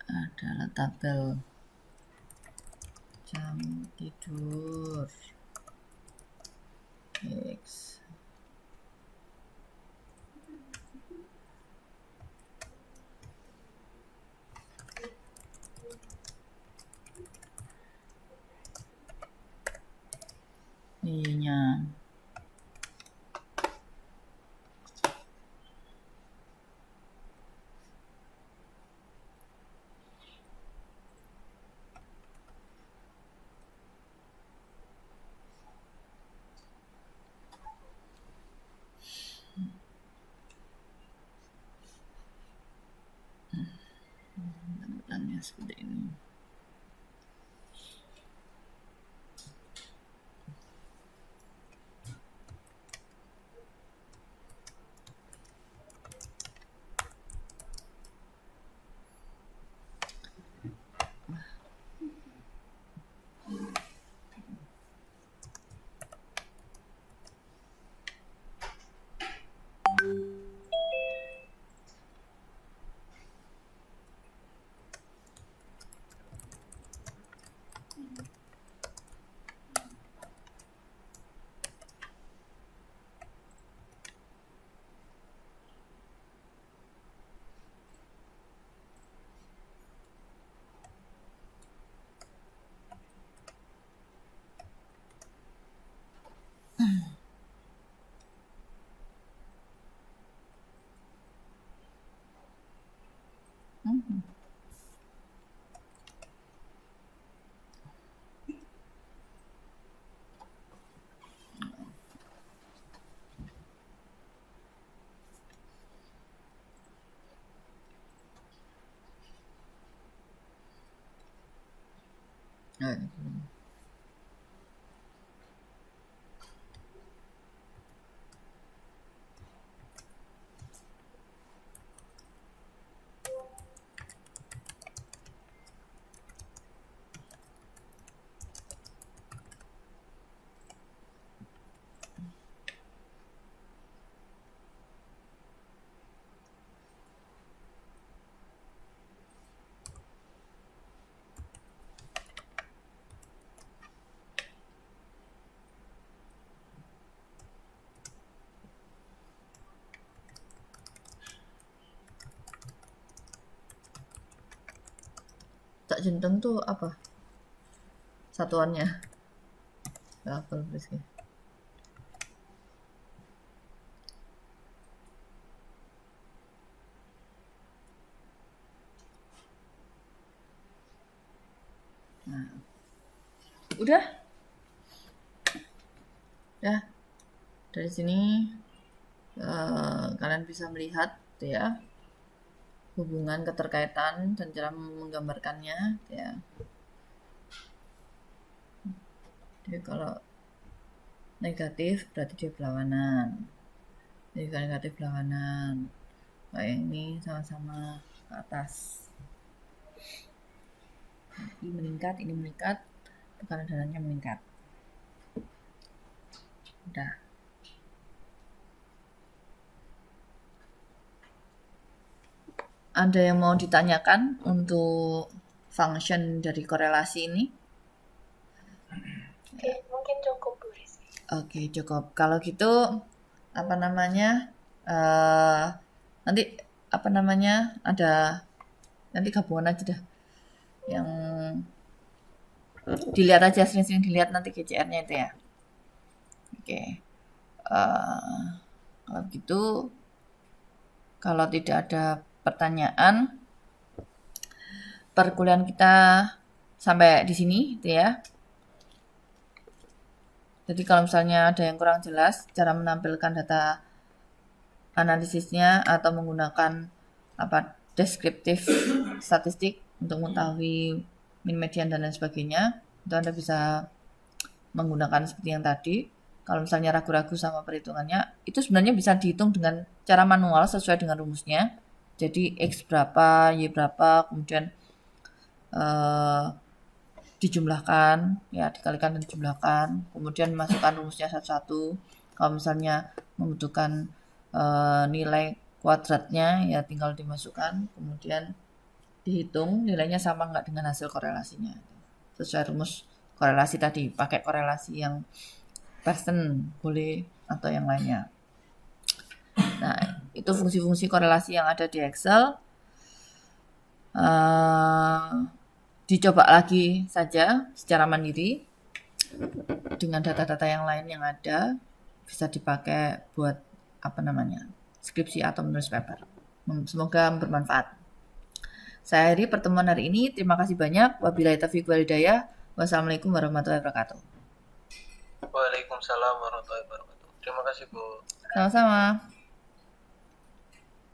adalah tabel jam tidur X. Y-nya tampilannya seperti ini. Tak jenteng tuh apa? Satuannya. Apa sih? Nah. Udah? Ya. Dari sini Kalian bisa melihat ya hubungan keterkaitan dan cara menggambarkannya ya. Jadi kalau negatif berarti dia berlawanan. Jadi kalau negatif berlawanan. Kayak ini sama-sama ke atas. Ini meningkat, tekanan darahnya meningkat. Udah. Ada yang mau ditanyakan untuk function dari korelasi ini? Oke, mungkin cukup Bu Rizky. Oke, cukup. Kalau gitu apa namanya? Nanti apa namanya? Ada nanti gabungan aja dah. Yang dilihat aja, sering-sering dilihat nanti GCR-nya itu ya. Oke. Kalau gitu, kalau tidak ada pertanyaan, perkuliahan kita sampai di sini, gitu ya. Jadi kalau misalnya ada yang kurang jelas cara menampilkan data analisisnya atau menggunakan deskriptif statistik untuk mengetahui mean, median dan lain sebagainya, itu Anda bisa menggunakan seperti yang tadi. Kalau misalnya ragu-ragu sama perhitungannya, itu sebenarnya bisa dihitung dengan cara manual sesuai dengan rumusnya. Jadi X berapa, Y berapa, kemudian dijumlahkan, ya dikalikan dan dijumlahkan, kemudian masukkan rumusnya satu-satu. Kalau misalnya membutuhkan nilai kuadratnya, ya tinggal dimasukkan, kemudian dihitung nilainya sama nggak dengan hasil korelasinya. Sesuai rumus korelasi tadi, pakai korelasi yang persen boleh atau yang lainnya. Nah, itu fungsi-fungsi korelasi yang ada di Excel. Dicoba lagi saja secara mandiri dengan data-data yang lain yang ada, bisa dipakai buat skripsi atau menulis paper. Semoga bermanfaat. Saya akhiri pertemuan hari ini. Terima kasih banyak. Wabillahi taufiq wal hidayah. Wassalamualaikum warahmatullahi wabarakatuh. Waalaikumsalam warahmatullahi wabarakatuh. Terima kasih Bu. Sama-sama.